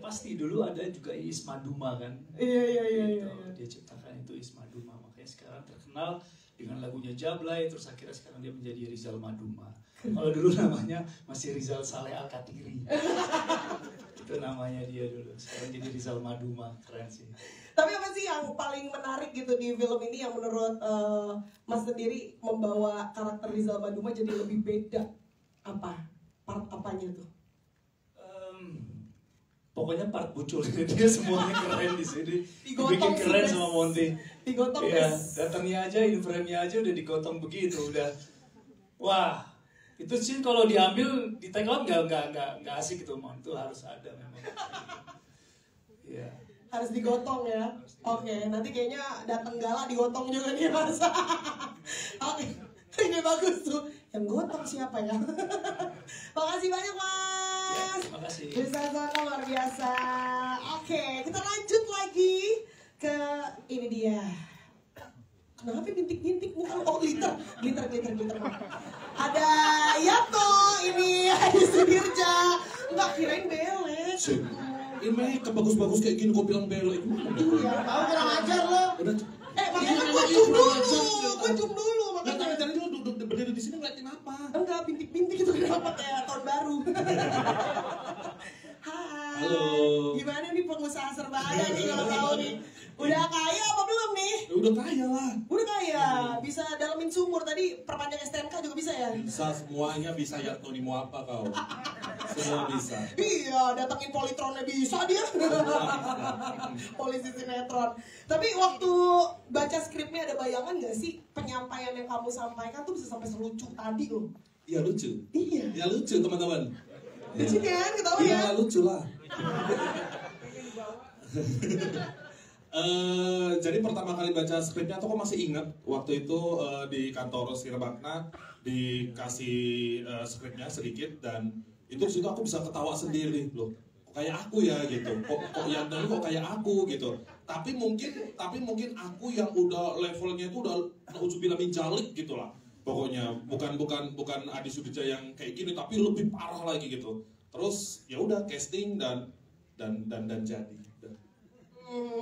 pasti dulu ada juga Isma Duma kan. Iya. Dia ciptakan itu Isma Duma, makanya sekarang terkenal dengan lagunya Jablay, terus akhirnya sekarang dia menjadi Rizal Maduma. Kalau dulu namanya masih Rizal Saleh Al-Katiri. Itu namanya dia dulu. Sekarang jadi Rizal Maduma, keren sih. Tapi apa sih yang paling menarik gitu di film ini yang menurut Mas sendiri membawa karakter Rizal Maduma jadi lebih beda? Apa? Part apanya tuh? Pokoknya part bucul dia semuanya keren di sini. Bikin keren sama Monty. Digotong ya, datangnya aja, in frame-nya aja udah digotong begitu, udah. Wah, itu sih kalau diambil di take out nggak asik gitu, Mon. Itu harus ada memang. Iya. Harus digotong ya. Oke, nanti kayaknya datang gala digotong juga nih Mas. Oke, ini bagus tuh. Yang gotong siapa ya? Makasih banyak Mas. Ya, terima kasih. Bisa luar biasa. Oke, kita lanjut lagi ke ini dia. Kenapa bintik-bintik muka? Oh, glitter. Ada Yato ini di Sudirja. Enggak, kirain Bele. Ini make bagus-bagus kayak gini, kok bilang belo itu. Iya, mau kurang ajar lo. Udah. Makanya kan gue cium dulu. Makanya tadi lu duduk berdiri di sini ngeliatin apa? Enggak, bintik-bintik itu kenapa kayak tahun baru. Hai. Halo. Gimana nih pengusaha Serbaya nih kalau tahu nih. Udah kaya apa belum nih? Udah kaya lah. Udah kaya, bisa dalemin sumur tadi, perpanjang STNK juga bisa ya? Bisa, semuanya bisa ya, Tony mau apa kau? Semua bisa. Iya, datangin politronnya bisa dia. Polisi sinetron. Tapi waktu baca skripnya ada bayangan nggak sih penyampaian yang kamu sampaikan tuh bisa sampai selucu tadi loh? Iya lucu. Iya. Ya lucu teman-teman. Lucu kan, ketawa ya? Iya lucu lah. Jadi pertama kali baca skripnya tuh kok masih ingat waktu itu di kantor Sirbakna dikasih skripnya sedikit dan itu situ aku bisa ketawa sendiri loh, kok kayak aku ya gitu, kok yang dulu kok kayak aku gitu. Tapi mungkin aku yang udah levelnya itu udah nauzubillah min jalik gitu lah. Pokoknya bukan Adi Sudija yang kayak gini tapi lebih parah lagi gitu. Terus ya udah casting dan jadi.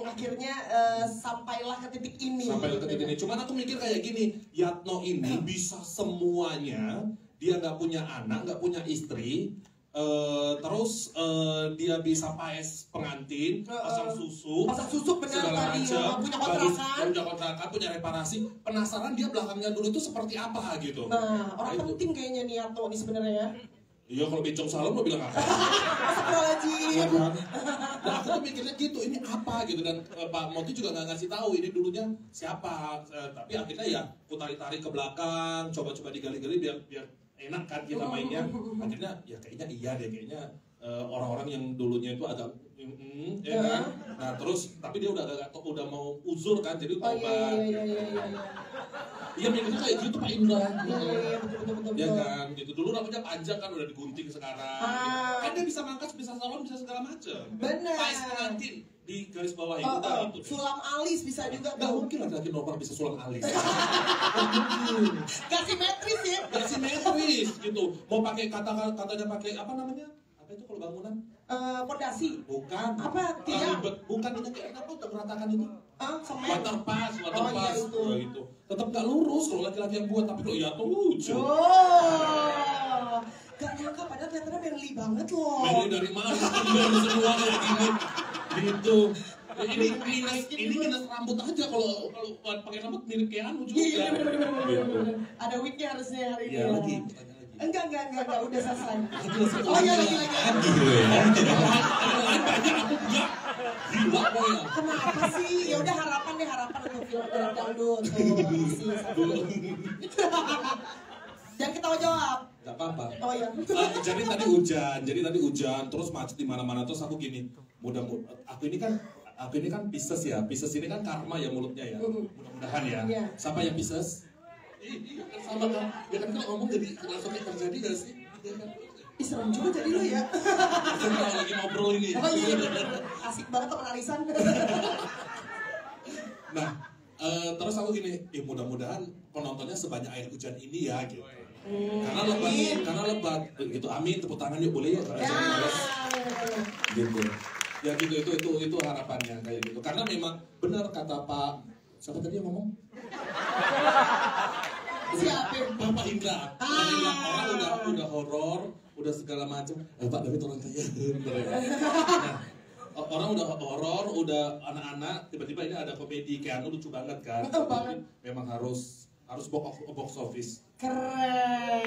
Akhirnya sampailah ke titik ini. Sampai ke titik ini. Cuman aku mikir kayak gini, Yatno ini bisa semuanya. Dia nggak punya anak, nggak punya istri. Terus dia bisa paes pengantin, pasang susu benar segala tadi, macam, punya kontrakan, punya reparasi. Penasaran dia belakangnya dulu itu seperti apa gitu. Nah, orang penting kayaknya nih Yatno nih sebenarnya ya. Iya, kalau bencong salam lo bilang apa? Astagfirullahaladzim. Iya kan? Nah, aku tuh mikirnya gitu, ini apa gitu. Dan Pak Monty juga nggak ngasih tahu ini dulunya siapa. Tapi akhirnya ya aku tarik-tarik ke belakang, coba-coba digali-gali biar enak kan kita mainnya. Akhirnya ya kayaknya iya deh, kayaknya orang-orang yang dulunya itu agak ya kan. Nah terus tapi dia udah mau uzur kan, jadi tobat. Iya mikirnya kayak gitu Pak Indra. Betul. Ya kan, gitu dulu rambutnya panjang kan udah digunting sekarang. Kan dia bisa mangkas, bisa salon, bisa segala macam. Benar. Paes pengantin di garis bawah itu itu. Sulam alis bisa juga. Gak mungkin laki-laki normal bisa sulam alis. Gak simetris ya. Gak simetris gitu. Mau pakai katanya pakai apa namanya? Apa itu kalau bangunan? Pondasi. Bukan. Apa? Tiang. Bukan itu kayak apa untuk meratakan itu? Semen. Waterpass. Iya, itu. Oh, itu. Tetap gak lurus kalau laki-laki yang buat, tapi kalau iya tuh lucu. Oh. Gak nyangka padahal kelihatannya manly banget loh. Manly dari mana? Manly semua kayak gini. Gitu. Ini minus rambut aja kalau pakai rambut mirip kayak anu juga. Iya, bener. Ada wignya harusnya hari ini. Iya lagi. Enggak, udah selesai. Oh iya, lagi. Lagi ya. Ada lain banyak aku enggak. Gila pokoknya. Kenapa sih? Ya udah harapan untuk film dangdut. Jangan ketawa jawab. Gak apa-apa. Oh iya. Jadi tadi hujan, terus macet di mana-mana, terus aku gini, aku ini kan Pisces ya, Pisces ini kan karma ya mulutnya ya, mudah-mudahan ya. Iya. Siapa yang Pisces? Iya kan sama kan, ya kan kalau ngomong jadi langsung terjadi gak sih? Ya kan? Ih, serem juga jadi lu ya. Kita lagi ngobrol ini. Oh iya, asik banget teman arisan. Nah, terus aku gini, mudah-mudahan penontonnya sebanyak air hujan ini ya gitu. Karena lebat, gitu. Amin, tepuk tangan yuk boleh ya. Gitu. Ya gitu itu harapannya kayak gitu. Karena memang benar kata Pak, siapa tadi yang ngomong? Siapa? Bapak Indra. Orang udah horor, udah segala macam. Pak David orang kaya. Nah, orang udah horor, udah anak-anak, tiba-tiba ini ada komedi Keanu lucu banget kan. Jadi memang harus box office. Keren.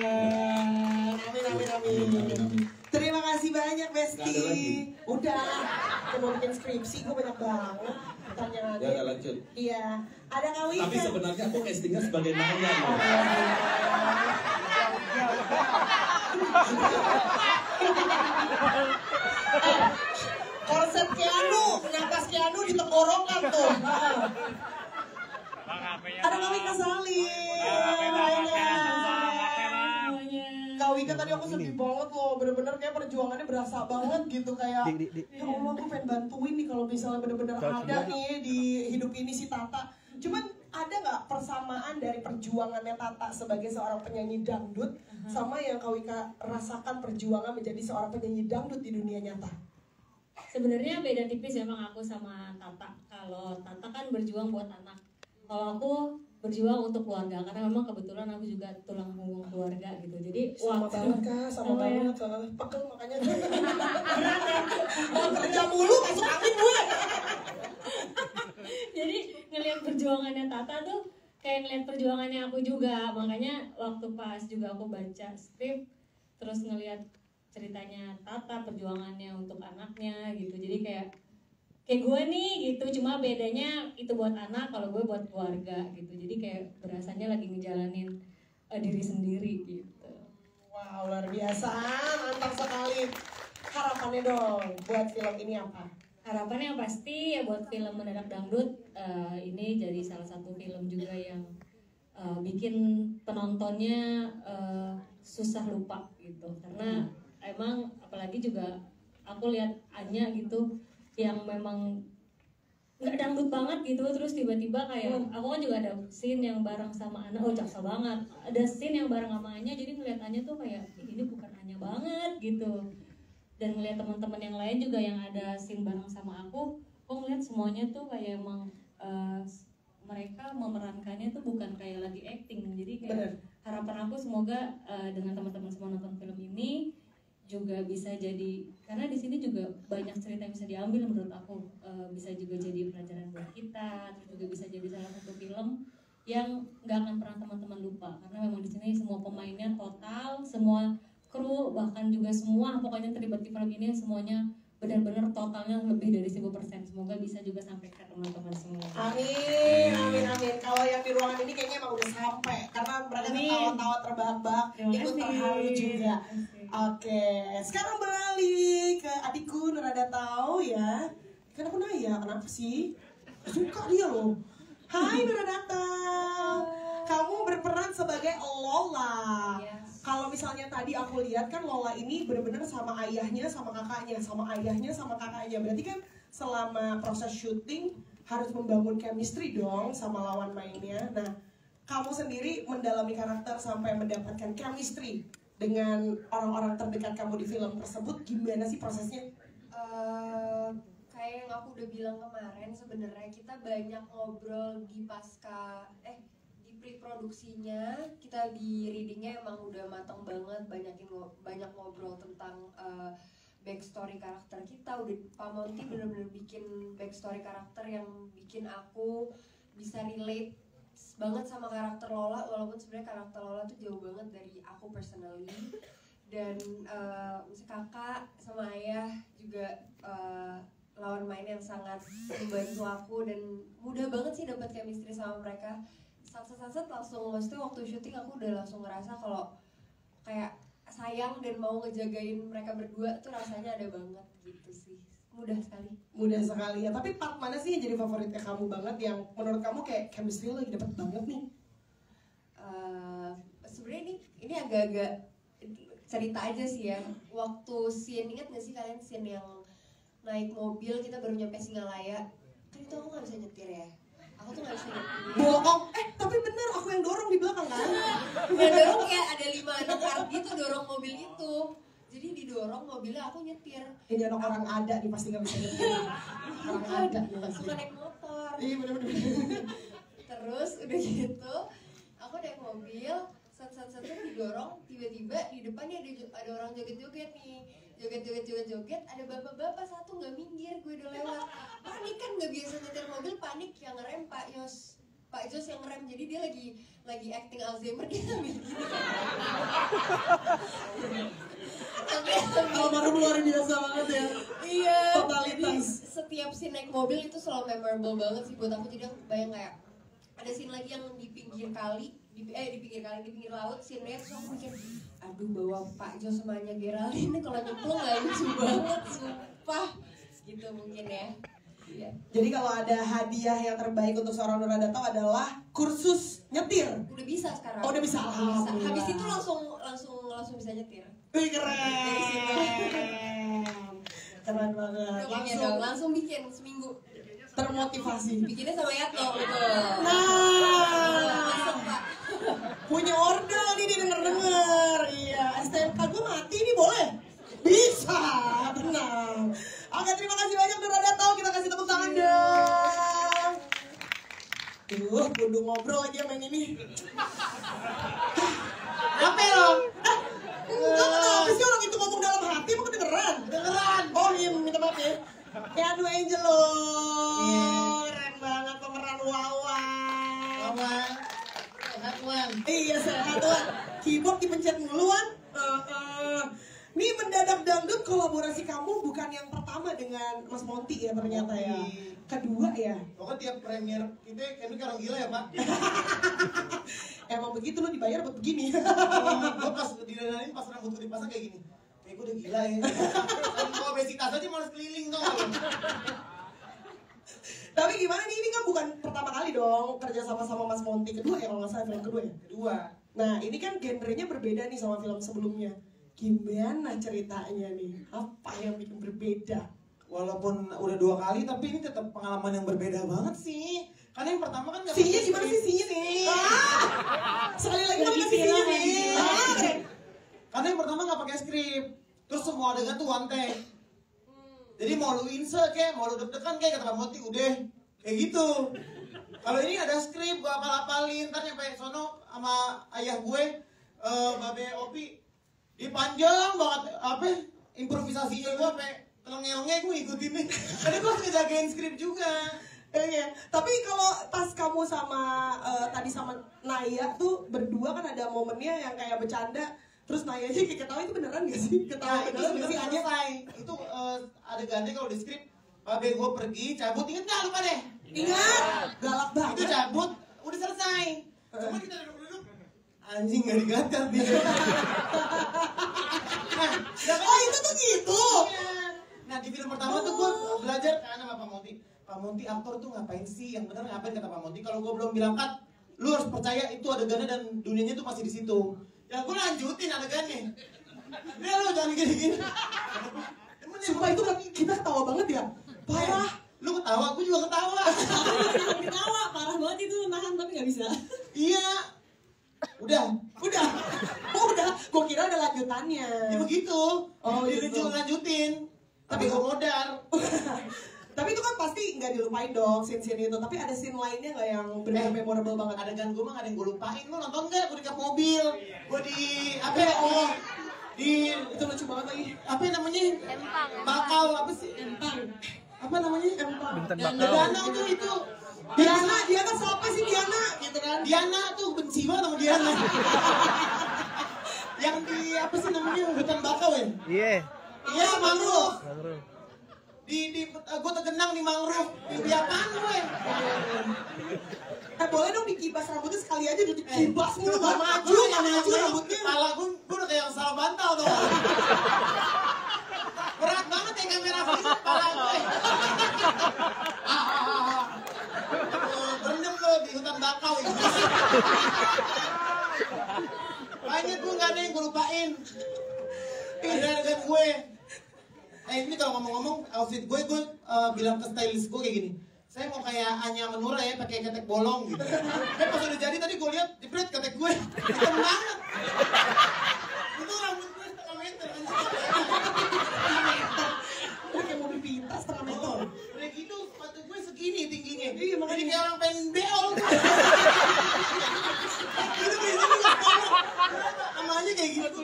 Amin. Terima kasih banyak Besti. Nggak ada lagi. Udah. Kita mau bikin skripsi, gue banyak banget pertanyaannya. Ya udah lanjut. Iya. Ada Kawika. Tapi sebenarnya aku castingnya sebagai Naya loh. Korset Keanu, napas Keanu di tenggorokan tuh. Ada Kawika Salim. Kawika tadi aku sedih banget loh, bener-bener kayak perjuangannya berasa banget gitu kayak ya Allah aku pengen bantuin nih kalau misalnya bener-bener ada nih di hidup ini si Tata. Cuman ada nggak persamaan dari perjuangannya Tata sebagai seorang penyanyi dangdut sama yang Kawika rasakan perjuangan menjadi seorang penyanyi dangdut di dunia nyata? Sebenarnya beda tipis emang aku sama Tata. Kalau Tata kan berjuang buat anak. Kalau aku berjuang untuk keluarga karena memang kebetulan aku juga tulang punggung keluarga gitu. Jadi sama banget Kak, sama banget. Pegel makanya. Mau kerja mulu masuk angin gue. Jadi ngelihat perjuangannya Tata tuh kayak ngelihat perjuangannya aku juga. Makanya waktu pas juga aku baca skrip terus ngelihat ceritanya Tata, perjuangannya untuk anaknya gitu. Jadi kayak gue nih gitu, cuma bedanya itu buat anak, kalau gue buat keluarga gitu. Jadi kayak berasanya lagi ngejalanin diri sendiri gitu. Wow, luar biasa, mantap sekali. Harapannya dong buat film ini apa? Harapannya pasti ya buat film Mendadak Dangdut ini jadi salah satu film juga yang bikin penontonnya susah lupa gitu. Karena emang apalagi juga aku lihat Anya gitu yang memang nggak dangdut banget gitu, terus tiba-tiba kayak aku kan juga ada scene yang bareng sama Ana, jaksa banget, ada scene yang bareng sama Anya, jadi ngeliat Anya tuh kayak ini bukan Anya banget gitu. Dan ngeliat teman-teman yang lain juga yang ada scene bareng sama aku ngeliat semuanya tuh kayak emang mereka memerankannya tuh bukan kayak lagi acting. Jadi kayak harapan aku semoga dengan teman-teman semua nonton film ini juga bisa jadi, karena di sini juga banyak cerita yang bisa diambil menurut aku, bisa juga jadi pelajaran buat kita, terus juga bisa jadi salah satu film yang nggak akan pernah teman-teman lupa, karena memang di sini semua pemainnya total, semua kru bahkan juga semua pokoknya terlibat di film ini semuanya benar-benar totalnya lebih dari 1000%. Semoga bisa juga sampai ke teman-teman semua. Amin. Kalau yang di ruangan ini kayaknya emang udah sampai, karena mereka ketawa-tawa terbahak-bahak, ikut terharu juga. Oke, sekarang beralih ke adikku Nurada Tahu ya. Kan aku nanya, kenapa sih? Suka dia loh. Hai Nurada Tahu. Kamu berperan sebagai Lola. Kalau misalnya tadi aku lihat kan Lola ini benar-benar sama ayahnya, sama kakaknya, sama ayahnya, sama kakaknya. Berarti kan selama proses syuting harus membangun chemistry dong sama lawan mainnya. Nah, kamu sendiri mendalami karakter sampai mendapatkan chemistry dengan orang-orang terdekat kamu di film tersebut, gimana sih prosesnya? Kayak yang aku udah bilang kemarin, sebenarnya kita banyak ngobrol di di pre-produksinya, kita di readingnya emang udah matang banget, banyak ngobrol tentang backstory karakter kita. Udah Pak Monty bener-bener bikin backstory karakter yang bikin aku bisa relate banget sama karakter Lola, walaupun sebenarnya karakter Lola tuh jauh banget dari aku personally. Dan kakak sama ayah juga lawan main yang sangat membantu aku, dan mudah banget sih dapat chemistry sama mereka. Sat langsung, maksudnya waktu syuting aku udah langsung ngerasa kalau kayak sayang dan mau ngejagain mereka berdua tuh rasanya ada banget gitu sih. Mudah sekali. Mudah sekali ya. Tapi part mana sih yang jadi favoritnya kamu banget yang menurut kamu kayak chemistry lagi dapet banget nih? Sebenarnya ini agak-agak cerita aja sih ya. Waktu scene, ingat gak sih kalian scene yang naik mobil kita baru nyampe Singalaya? Kan itu aku gak bisa nyetir ya. Aku tuh gak bisa nyetir. Bohong. Tapi bener aku yang dorong di belakang kan? Yang dorong kayak ada 5 anak art gitu dorong mobil itu. Jadi didorong mobilnya aku nyetir. Ini anak orang ada nih pasti gak bisa nyetir. Orang ada nih pasti. Suka naik motor. Iya bener-bener. Terus udah gitu aku naik mobil, set didorong, tiba-tiba di depannya ada orang joget-joget nih, joget, ada bapak-bapak satu nggak minggir, gue udah lewat, panik kan nggak biasa nyetir mobil, panik yang ngerem Pak Jos yang ngerem, jadi dia lagi acting Alzheimer, dia ambil gini. Almarhum luar biasa banget ya. Iya. Totalitas. Jadi setiap scene naik mobil itu selalu memorable banget sih buat aku, jadi aku bayang kayak ada scene lagi yang di pinggir kali, di pinggir laut, scene-nya terus aku mikir, aduh bawa Pak Jos sama Anya Geraldine nih kalau nyemplung gak lucu banget, sumpah. Gitu mungkin ya. Iya. Jadi kalau ada hadiah yang terbaik untuk seorang Nurhadata adalah kursus nyetir. Udah bisa sekarang. Oh, udah bisa. Alhamdulillah. Habis itu langsung bisa nyetir. Wih, keren. Keren banget. Langsung bikin seminggu. Termotivasi. Bikinnya sama Yatno, betul. Nah, punya order nih denger. Iya, STNK gue mati nih boleh? Bisa, tenang. Oke, terima kasih banyak Nurhadata. Kita kasih tepuk tangan dong. Kudu ngobrol aja main ini. Apa lo? Enggak, kenapa sih orang itu ngomong dalam hati, mau kedengeran? Kedengeran. Oh iya, minta maaf ya. Kayak aduh Angel loh. Keren banget pemeran Wawan. Sehat Wan. Iya sehat Wan. Keyboard dipencet mulu Wan. Nih mendadak dangdut kolaborasi kamu bukan yang pertama dengan Mas Monty ya ternyata ya. Kedua ya. Pokoknya tiap premier kita kayaknya orang gila ya Pak. Emang begitu lo dibayar buat begini. Gue pas didanain pas rambut gue dipasang kayak gini. Kayak gue udah gila ya. Kalau obesitas aja malas keliling dong. Tapi gimana nih, ini kan bukan pertama kali dong kerja sama Mas Monty. Kedua ya kalau nggak salah, film kedua ya? Kedua. Nah ini kan genrenya berbeda nih sama film sebelumnya. Gimana ceritanya nih? Apa yang bikin berbeda? Walaupun udah 2 kali tapi ini tetap pengalaman yang berbeda banget sih. Karena yang pertama kan Sinya gimana sih sinya nih? Sekali lagi nggak pakai sinya nih. Karena yang pertama nggak pakai skrip. Terus semua adegan tuh one take. Jadi mau lu insert kayak, mau lu deg-degan kayak kata Pak Monty udah kayak gitu. Kalau ini ada skrip, gua apal-apalin, ntar nyampe sono sama ayah gue, Babe Opi, dia panjang banget apa improvisasinya gue sampai teleng-telengnya gue ikutin nih. Karena gue harus ngejagain skrip juga. Iya. Tapi kalau pas kamu sama tadi sama Naya tuh berdua kan ada momennya yang kayak bercanda. Terus Naya aja kayak ketawa, itu beneran gak sih? Ketawa beneran gak sih aja? Itu adegannya kalau di skrip, Babe gue pergi, cabut, inget gak lupa deh? Ingat, galak banget. Itu cabut, udah selesai. Cuma kita duduk-duduk, anjing gak digagal dia. Oh itu tuh gitu? Nah di film pertama tuh gue belajar kan sama Pak Monty. Pak Monty aktor tuh ngapain sih? Yang bener ngapain kata Pak Monty? Kalau gue belum bilang cut, lu harus percaya itu adegannya dan dunianya tuh masih di situ. Ya gue lanjutin adegannya. Ya lu jangan gini-gini. Sumpah itu kita ketawa banget ya? Parah. Lu ketawa, gue juga ketawa. Ketawa, parah banget itu nahan tapi gak bisa. Iya. Udah. Oh udah, gue kira ada lanjutannya. Ya begitu. Oh dia gitu. juga lanjutin. Tapi gue modal. Tapi itu kan pasti nggak dilupain dong scene-scene itu. Tapi ada scene lainnya nggak yang benar memorable banget? Adegan gue mah gak ada yang gue lupain. Lu nonton nggak? Gue di kap mobil. Gue di apa ya? Oh, di itu lucu banget lagi. Apa namanya? Bakau apa sih? Empang. Apa namanya? Empang. Danau tuh itu. Diana siapa sih Diana? Gitu kan? Diana tuh benci banget sama Diana. Yang di apa sih namanya? Hutan bakau ya? Iya. Iya, mangrove. Gue tergenang di mangrove. Mimpi apaan gue? Boleh dong dikibas rambutnya sekali aja udah dikibas mulu, gak maju rambutnya. Kepala gue udah kayak yang salah bantal tuh. Berat banget ya kamera flash kepala gue. Berendam lo di hutan bakau ya. Banyak gue gak ada yang gue lupain. Ada dengan gue. Ini kalau ngomong-ngomong outfit gue bilang ke stylist gue kayak gini. Saya mau kayak Anya Menura ya, pakai ketek bolong gitu. Pas udah jadi tadi gue lihat, jepret ketek gue hitam banget. Itu rambut gue setengah meter. Gue kayak mobil pintas setengah meter. Udah gitu sepatu gue segini tingginya. Iya, makanya jadi kayak orang pengen beol. Itu biasanya gak bolong. Namanya kayak gitu.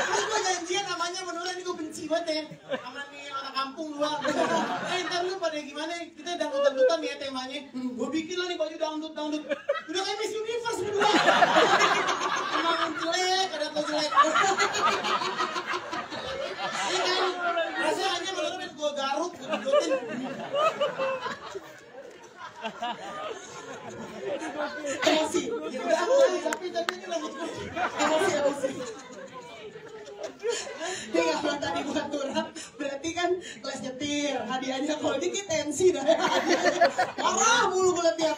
Terus gue janjian namanya Menura, ini gue benci banget ya. Sama nih orang kampung luar. Ntar lu pada gimana, kita dangdut-dangdutan nih ya temanya. Gue bikin lah nih baju dangdut-dangdut. Udah kayak Miss Universe berdua. Emang jelek, ada tuh jelek. Ini kan, rasanya hanya Menura main gue garuk, gue bidotin. Emosi. Ya udah, tapi ini rambut gue. Emosi. Dia gak bilang tadi buat turap, berarti kan kelas nyetir. Hadiahnya kalau dikit tensi dah ya. Marah mulu gue tiap.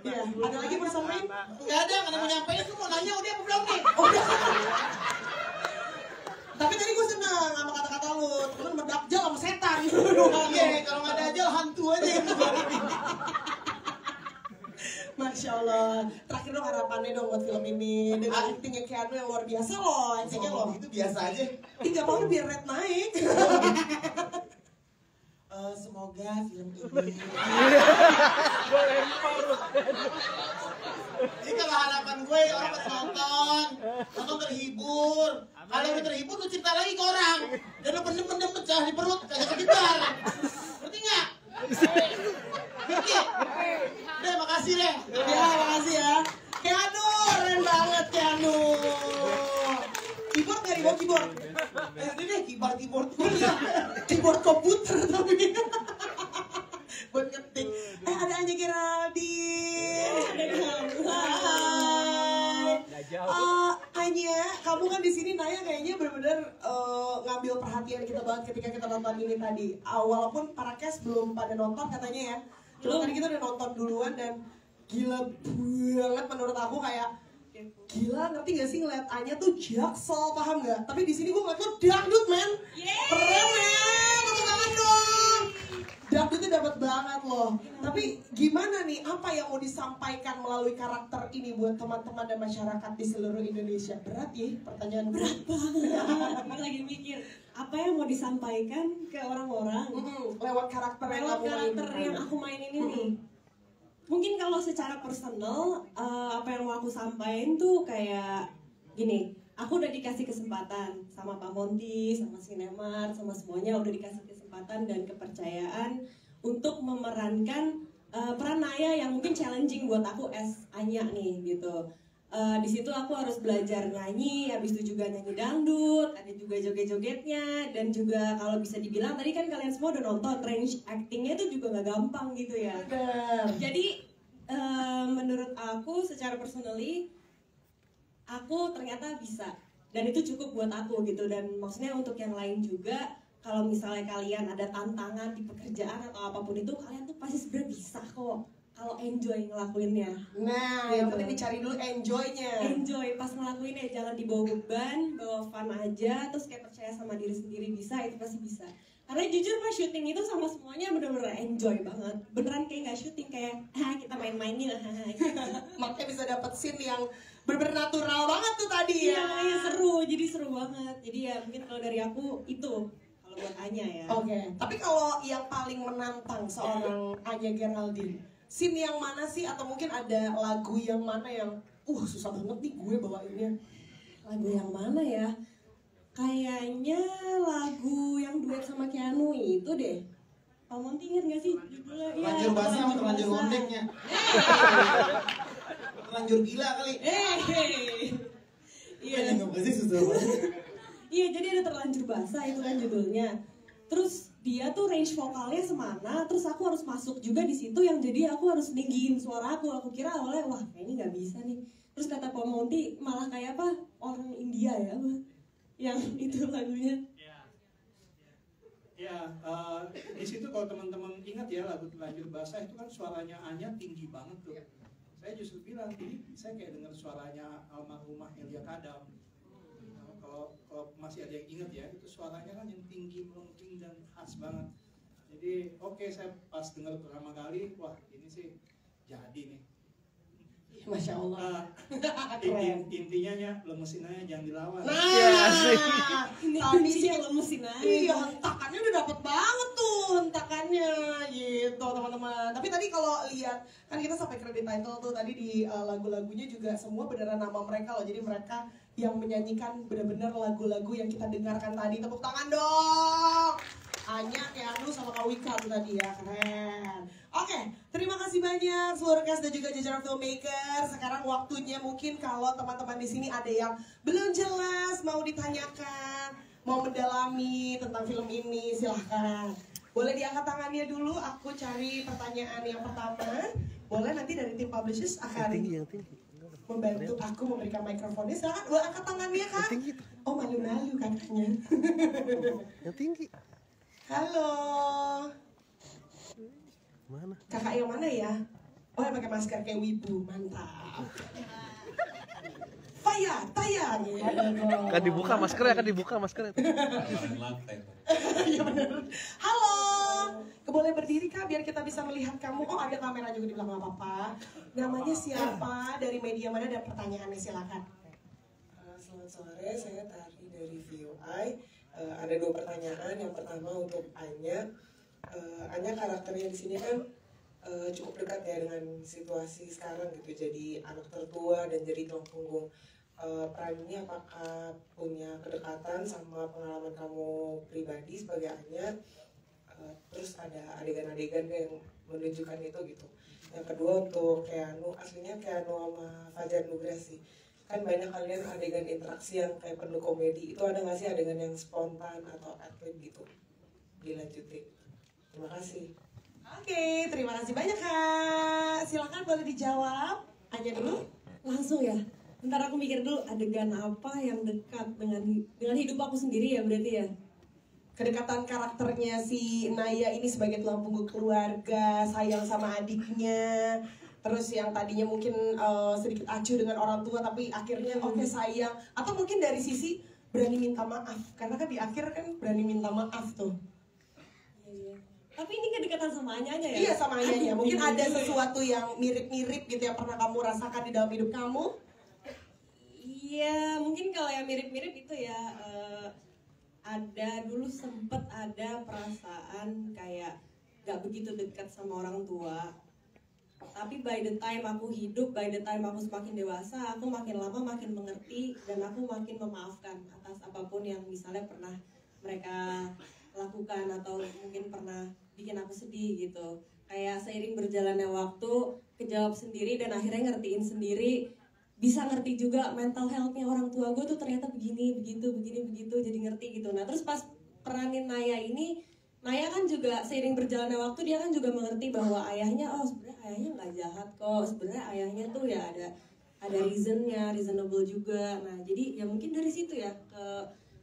Iya, ada lagi mau disampaikan? Enggak ada mau nyampein, aku mau nanya udah apa belum nih? Udah. Tapi tadi gue seneng sama kata-kata lu, temen mendakjal sama setan. Iya, kalau nggak ada ajal hantu aja yang Masya Allah. Terakhir dong harapannya dong buat film ini. Dengan actingnya Keanu yang luar biasa loh. Actingnya loh. Itu biasa aja. Tinggal apa biar red naik. Semoga film ini. Gue lempar. Ini kalau harapan gue orang nonton terhibur. Kalau udah terhibur lu cerita lagi ke orang. Dan lu pendem pecah di perut kayak kegitar. Ngerti nggak? Ngerti? Udah makasih deh. Ya makasih ya. Keanu keren banget Keanu. Keyboard nggak dibawa keyboard? Ini deh keyboard. Keyboard komputer tapi. Buat ngetik. Ada Anya Geraldine. Hai. Anya, kamu kan di sini nanya kayaknya benar-benar ngambil perhatian kita banget ketika kita nonton ini tadi. Walaupun para cast belum pada nonton katanya ya. Cuma tadi kita udah nonton duluan dan gila banget menurut aku kayak gila, ngerti gak sih ngeliat Anya tuh jaksel, paham gak? Tapi di sini gue ngeliat tuh dangdut men. Keren men, tepuk tangan dong. Dangdutnya dapat banget loh. Tapi gimana nih, apa yang mau disampaikan melalui karakter ini buat teman-teman dan masyarakat di seluruh Indonesia? Berat ya pertanyaan berat banget. Aku lagi mikir apa yang mau disampaikan ke orang-orang lewat karakter yang aku mainin ini nih. Mungkin kalau secara personal apa yang mau aku sampaikan tuh kayak gini, aku udah dikasih kesempatan sama Pak Monty, sama Sinemart, sama semuanya udah dikasih kesempatan dan kepercayaan untuk memerankan peran Naya yang mungkin challenging buat aku as Anya nih gitu. Di situ aku harus belajar nyanyi, habis itu juga nyanyi dangdut, ada juga joget-jogetnya, dan juga kalau bisa dibilang tadi kan kalian semua udah nonton range actingnya itu juga nggak gampang gitu ya. Jadi menurut aku secara personally aku ternyata bisa, dan itu cukup buat aku gitu. Dan maksudnya untuk yang lain juga, kalau misalnya kalian ada tantangan di pekerjaan atau apapun itu, kalian tuh pasti sebenarnya bisa kok kalau enjoy ngelakuinnya. Nah, gitu. yang penting dicari dulu enjoynya. Enjoy pas ngelakuinnya, jangan dibawa beban, bawa fun aja, terus kayak percaya sama diri sendiri bisa, itu pasti bisa. Karena jujur pas syuting itu sama semuanya bener-bener enjoy banget. Beneran kayak nggak syuting, kayak kita main-mainin gitu. Makanya bisa dapet scene yang bener-bener natural banget tuh tadi ya. Iya, seru, jadi seru banget. Jadi ya mungkin kalau dari aku itu kalau buat Anya ya. Oke. Tapi kalau yang paling menantang seorang Anya Geraldine, scene yang mana sih, atau mungkin ada lagu yang mana yang susah banget nih gue bawainnya? Lagu yang mana ya? Kayaknya lagu yang duet sama Keanu itu deh. Pak Monty inget gak sih judulnya? Terlanjur basah sama terlanjur ngondeknya. Terlanjur gila kali. Iya. Nggak sih susah banget. Iya, jadi ada terlanjur basah itu kan judulnya. terus dia tuh range vokalnya semana, terus aku harus masuk juga di situ yang jadi aku harus ninggiin suara aku kira awalnya wah kayaknya nggak bisa nih, terus kata Pak Monty malah kayak apa orang India ya yang itu lagunya. Ya, di situ kalau teman-teman ingat ya lagu Terlanjur Basah itu kan suaranya Anya tinggi banget tuh. Saya justru bilang ini saya kayak dengar suaranya almarhumah Elia Kadam. Kalau masih ada yang ingat ya, itu suaranya kan yang tinggi, melengking dan khas banget. Jadi oke, saya pas dengar pertama kali, wah ini sih jadi nih. Masya Allah. Intinya ya lemesin aja jangan dilawan. Nah, ini sih yang lemesin aja. Iya, hentakannya udah dapet banget tuh hentakannya gitu teman-teman. Tapi tadi kalau lihat kan kita sampai credit title tuh tadi di lagu-lagunya juga semua beneran nama mereka loh. Jadi mereka yang menyanyikan bener-bener lagu-lagu yang kita dengarkan tadi. Tepuk tangan dong. Anya, Keanu sama Kak Wika tuh tadi ya, keren. Oke, terima kasih banyak seluruh cast dan juga jajaran filmmaker. Sekarang waktunya mungkin kalau teman-teman di sini ada yang belum jelas, mau ditanyakan, mau mendalami tentang film ini, silahkan. Boleh diangkat tangannya dulu, aku cari pertanyaan yang pertama. Boleh nanti dari tim publishers akan membantu aku memberikan mikrofonnya. Silahkan, boleh angkat tangannya Kak. Oh malu-malu kakaknya. Yang tinggi. Halo. Mana? Kakak yang mana ya? Oh yang pakai masker kayak wibu, mantap. Taya. Kan dibuka maskernya, Iya benar. Halo. Boleh berdiri Kak biar kita bisa melihat kamu. Oh ada kamera juga di belakang, apa-apa. Namanya siapa, dari media mana, dan pertanyaannya silakan. Selamat sore, saya Tari dari VOI. Ada 2 pertanyaan. Yang pertama untuk Anya. Anya karakternya di sini kan cukup dekat ya dengan situasi sekarang gitu. Jadi anak tertua dan jadi tulang punggung. Peran ini apakah punya kedekatan sama pengalaman kamu pribadi sebagai Anya? Terus ada adegan-adegan yang menunjukkan itu gitu. Yang kedua untuk Keanu, aslinya Keanu sama Fajar Nugrah sih. Kan banyak kalian adegan interaksi yang kayak penuh komedi. Itu ada nggak sih adegan yang spontan atau atlet gitu? Dilanjutin. Terima kasih. Oke, terima kasih banyak Kak. Silakan boleh dijawab. Anya dulu. Langsung ya. Bentar aku mikir dulu adegan apa yang dekat dengan hidup aku sendiri ya berarti ya. Kedekatan karakternya si Naya ini sebagai tulang punggung keluarga, sayang sama adiknya. Terus yang tadinya mungkin sedikit acuh dengan orang tua tapi akhirnya oke sayang. Atau mungkin dari sisi berani minta maaf. Karena kan di akhir kan berani minta maaf tuh. Iya. Tapi ini kedekatan sama Anyanya ya? Iya sama Anyanya. Mungkin ada sesuatu yang mirip-mirip gitu yang pernah kamu rasakan di dalam hidup kamu. Iya, mungkin kalau yang mirip-mirip itu ya ada dulu sempet ada perasaan kayak gak begitu dekat sama orang tua. Tapi by the time aku hidup, by the time aku semakin dewasa, aku makin lama makin mengerti dan aku makin memaafkan atas apapun yang misalnya pernah mereka lakukan atau mungkin pernah bikin aku sedih gitu. Kayak seiring berjalannya waktu, kejawab sendiri dan akhirnya ngertiin sendiri, bisa ngerti juga mental health-nya orang tua gue tuh ternyata begini, begitu, jadi ngerti gitu. Nah terus pas peranin Naya ini, Naya kan juga seiring berjalannya waktu dia kan juga mengerti bahwa ayahnya, oh sebenarnya ayahnya nggak jahat kok, sebenarnya ayahnya tuh ya ada reasonnya, reasonable juga. Nah jadi ya mungkin dari situ ya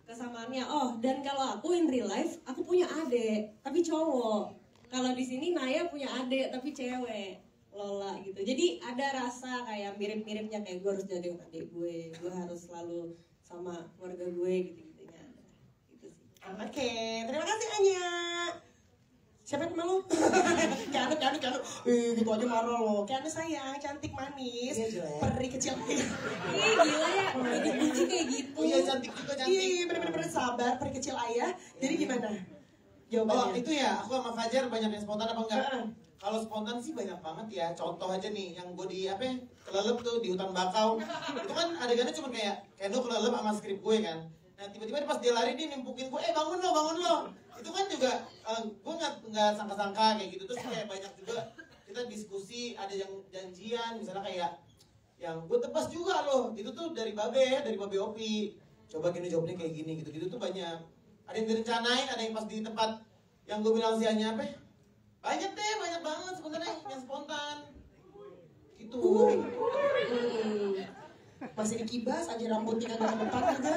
kesamaannya. Oh dan kalau aku in real life aku punya adik tapi cowok. Kalau di sini Naya punya adik tapi cewek, Lola gitu. Jadi ada rasa kayak mirip-miripnya kayak gue harus jagain adik gue harus selalu sama keluarga gue gitu-gitunya. Oke, terima kasih Anya. Siapa yang malu? Keanu. Gitu aja marah loh. Keanu sayang, cantik, manis, peri kecil. Ih gila ya, dipuji kayak gitu. Iya cantik juga cantik. Iya bener-bener sabar, peri kecil ayah. Jadi gimana? Jawabannya. Oh itu ya, aku sama Fajar banyak yang spontan apa enggak? Kalau spontan sih banyak banget ya. Contoh aja nih, yang gue di apa? Kelelep tuh di hutan bakau. Itu kan adegannya cuma kayak Keanu kelelep sama skrip gue kan. Nah tiba-tiba pas dia lari dia nimpukin gue, bangun lo. Itu kan juga gue nggak sangka-sangka kayak gitu. Terus kayak banyak juga kita diskusi, ada yang janjian misalnya kayak yang gue tebas juga loh. Itu tuh dari Babe Opi. Coba gini jawabnya kayak gini gitu tuh banyak. Ada yang direncanain, ada yang pas di tempat yang gue bilang sianya apa? Banyak deh, banyak banget sebenarnya yang spontan. Gitu. Masih dikibas aja rambutnya kagak ke depan aja.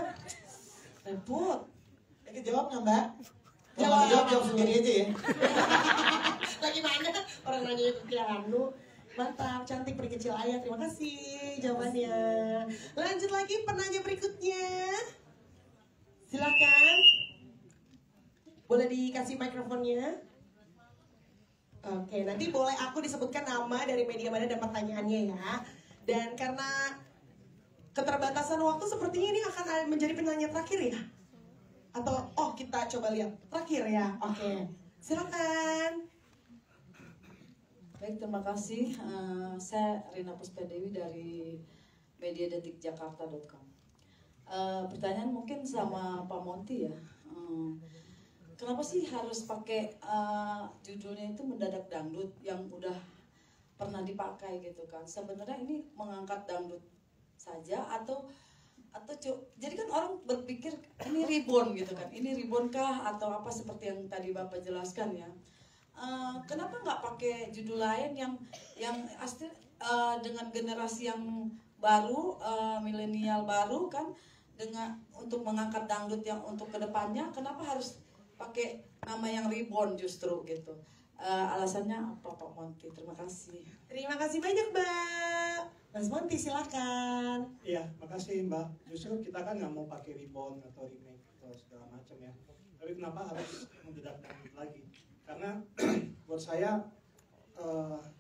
Repot. Jawab nggak Mbak? Jawab sendiri aja ya. Lagi mana? Orang nanya ke Keanu. Mantap, cantik peri kecil ayah. Terima kasih jawabannya. Lanjut lagi penanya berikutnya. Silakan. Boleh dikasih mikrofonnya? Oke, nanti boleh aku disebutkan nama dari media mana dan pertanyaannya ya. Dan karena keterbatasan waktu sepertinya ini akan menjadi penanya terakhir ya? Atau, kita coba lihat terakhir ya? Oke, silakan. Baik, terima kasih. Saya Rina Puspadewi dari mediadetikjakarta.com. Pertanyaan mungkin sama Pak Monty ya. Kenapa sih harus pakai judulnya itu mendadak dangdut yang udah pernah dipakai gitu kan? Sebenarnya ini mengangkat dangdut saja atau jadi kan orang berpikir ini reborn gitu kan? Ini reborn kah atau apa seperti yang tadi Bapak jelaskan ya? Kenapa nggak pakai judul lain yang asli dengan generasi yang baru, milenial baru kan, dengan untuk mengangkat dangdut yang untuk kedepannya, kenapa harus pakai nama yang reborn justru gitu? Alasannya apa Pak Monty? Terima kasih. Terima kasih banyak Mbak. Mas Monty silakan. Iya, makasih Mbak. Justru kita kan nggak mau pakai reborn atau remake atau segala macam ya. Tapi kenapa harus mendadak dangdut lagi? Karena buat saya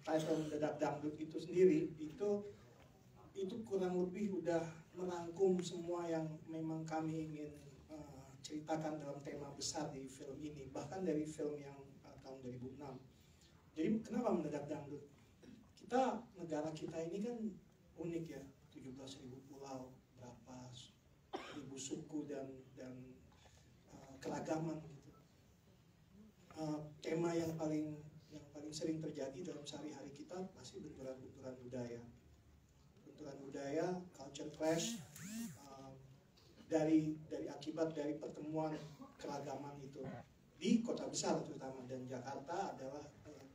title mendadak dangdut itu sendiri itu kurang lebih udah merangkum semua yang memang kami ingin ceritakan dalam tema besar di film ini, bahkan dari film yang tahun 2006. Jadi kenapa mendadak dangdut? Negara kita ini kan unik ya, 17.000 pulau, berapa ribu suku dan keragaman gitu. Tema yang paling sering terjadi dalam sehari-hari kita pasti benturan budaya. Benturan budaya, culture clash, dari akibat dari pertemuan keragaman itu di kota besar terutama, dan Jakarta adalah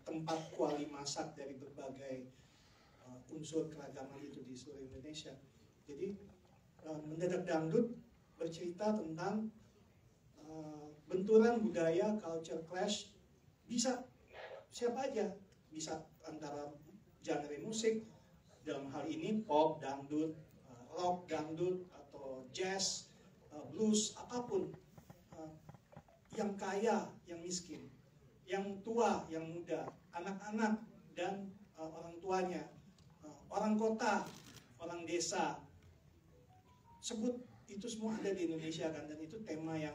tempat kuali masak dari berbagai unsur keragaman itu di seluruh Indonesia. Jadi mendadak dangdut bercerita tentang benturan budaya, culture clash, bisa siapa aja, bisa antara genre musik, dalam hal ini pop, dangdut, rock, dangdut, atau jazz, blues, apapun. Yang kaya, yang miskin, yang tua, yang muda, anak-anak dan orang tuanya, orang kota, orang desa, sebut itu semua ada di Indonesia kan, dan itu tema yang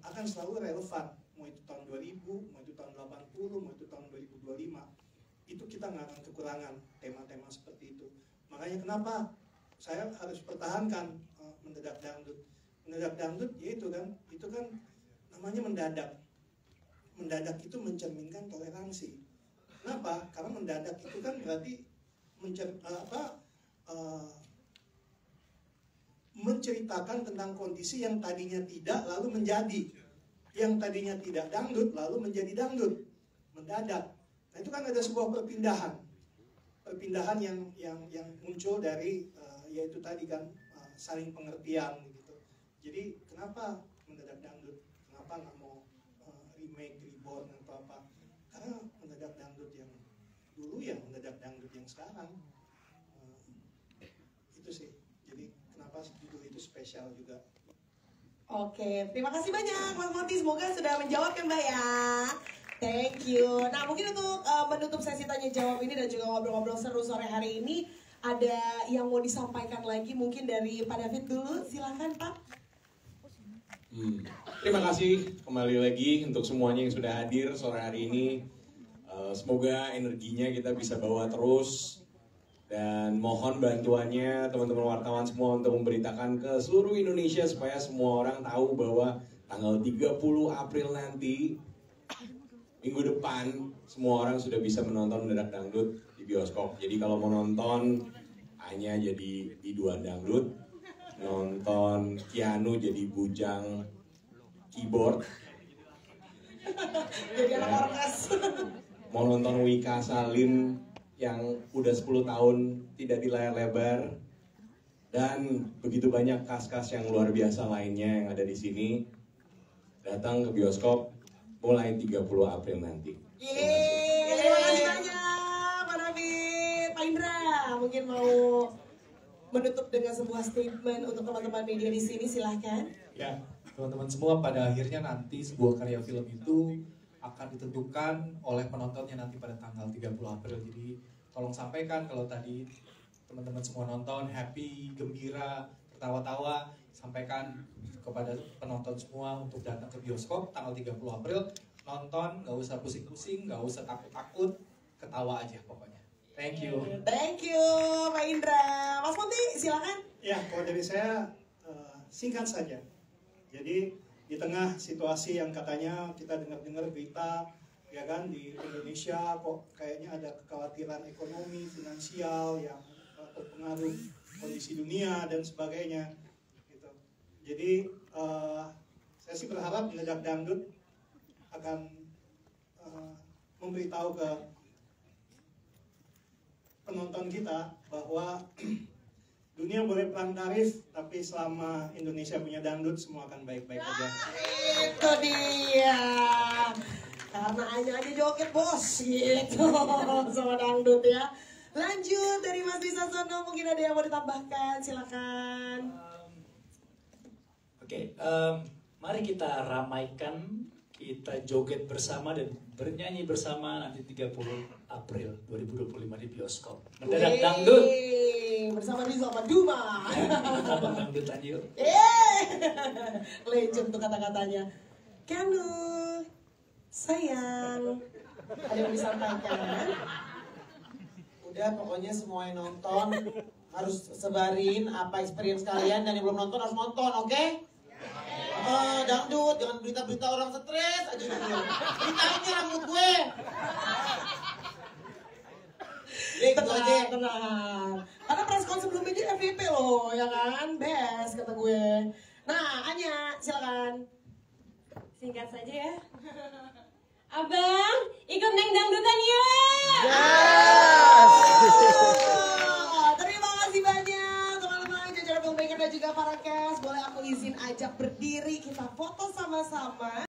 akan selalu relevan, mau itu tahun 2000, mau itu tahun 80, mau itu tahun 2025, itu kita nggak akan kekurangan tema-tema seperti itu. Makanya kenapa saya harus pertahankan mendadak dangdut. Mendadak dangdut ya itu kan namanya mendadak. Mendadak itu mencerminkan toleransi. Kenapa? Karena mendadak itu kan berarti menceritakan tentang kondisi yang tadinya tidak lalu menjadi, yang tadinya tidak dangdut lalu menjadi dangdut, mendadak. Nah itu kan ada sebuah perpindahan yang muncul dari yaitu tadi kan saling pengertian gitu. Jadi kenapa mendadak dangdut? Kenapa nggak mau remake, reborn atau apa? Karena mendadak dangdut yang dulu ya mendadak dangdut yang sekarang. Itu sih. Jadi kenapa judul itu spesial juga. Oke, terima kasih banyak Mas Monty. Semoga sudah menjawab ya Mbak ya. Thank you. Nah mungkin untuk menutup sesi tanya jawab ini dan juga ngobrol-ngobrol seru sore hari ini, ada yang mau disampaikan lagi mungkin dari Pak David dulu. Silakan Pak. Terima kasih kembali lagi untuk semuanya yang sudah hadir sore hari ini. Semoga energinya kita bisa bawa terus, dan mohon bantuannya teman-teman wartawan semua untuk memberitakan ke seluruh Indonesia supaya semua orang tahu bahwa tanggal 30 April nanti, minggu depan, semua orang sudah bisa menonton mendadak dangdut di bioskop. Jadi kalau mau nonton hanya jadi biduan dangdut, nonton Keanu jadi bujang keyboard. Jadi anak orkes. Mau nonton Wika Salim yang udah 10 tahun tidak di layar lebar. Dan begitu banyak kas-kas yang luar biasa lainnya yang ada di sini. Datang ke bioskop mulai 30 April nanti. Yeay, terima kasih banyak Pak David, Pak Indra. Mungkin mau menutup dengan sebuah statement untuk teman-teman media di sini, silahkan. Ya, teman-teman semua, pada akhirnya nanti sebuah karya film itu akan ditentukan oleh penontonnya nanti pada tanggal 30 April. Jadi tolong sampaikan kalau tadi teman-teman semua nonton happy, gembira, tertawa-tawa, sampaikan kepada penonton semua untuk datang ke bioskop tanggal 30 April. Nonton, gak usah pusing-pusing, gak usah takut-takut, ketawa aja pokoknya. Thank you. Thank you Pak Indra. Mas Monty, silakan. Ya, kalau dari saya singkat saja. Jadi di tengah situasi yang katanya kita dengar-dengar berita ya kan di Indonesia kok kayaknya ada kekhawatiran ekonomi, finansial yang terpengaruh kondisi dunia dan sebagainya gitu. Jadi saya sih berharap Ledak Dangdut akan memberitahu ke penonton kita bahwa dunia boleh perang tarif, tapi selama Indonesia punya dangdut semua akan baik-baik aja. Itu dia. Karena aja joget bos gitu sama dangdut ya. Lanjut dari Mas Dwi Sasono, mungkin ada yang mau ditambahkan, silakan. Oke, mari kita ramaikan, kita joget bersama dan bernyanyi bersama nanti 30 April 2025 di bioskop. Mendadak Dangdut. Bersama Rizal Maduma. Abang dangdutan yuk. Legend tuh kata-katanya. Kanu, sayang, ada yang disampaikan? Udah, pokoknya semua yang nonton harus sebarin apa experience kalian, dan yang belum nonton harus nonton, oke? Dangdut, jangan berita-berita orang stres aja gitu. Beritain rambut gue. Tenang. Karena preskon sebelum ini FVP loh, ya kan? Best kata gue. Nah, Anya, silakan. Singkat saja ya. Abang, ikut neng dangdutan yuk. Terima kasih banyak teman-teman jajaran filmmaker dan juga para cast. Boleh aku izin ajak berdiri, kita foto sama-sama.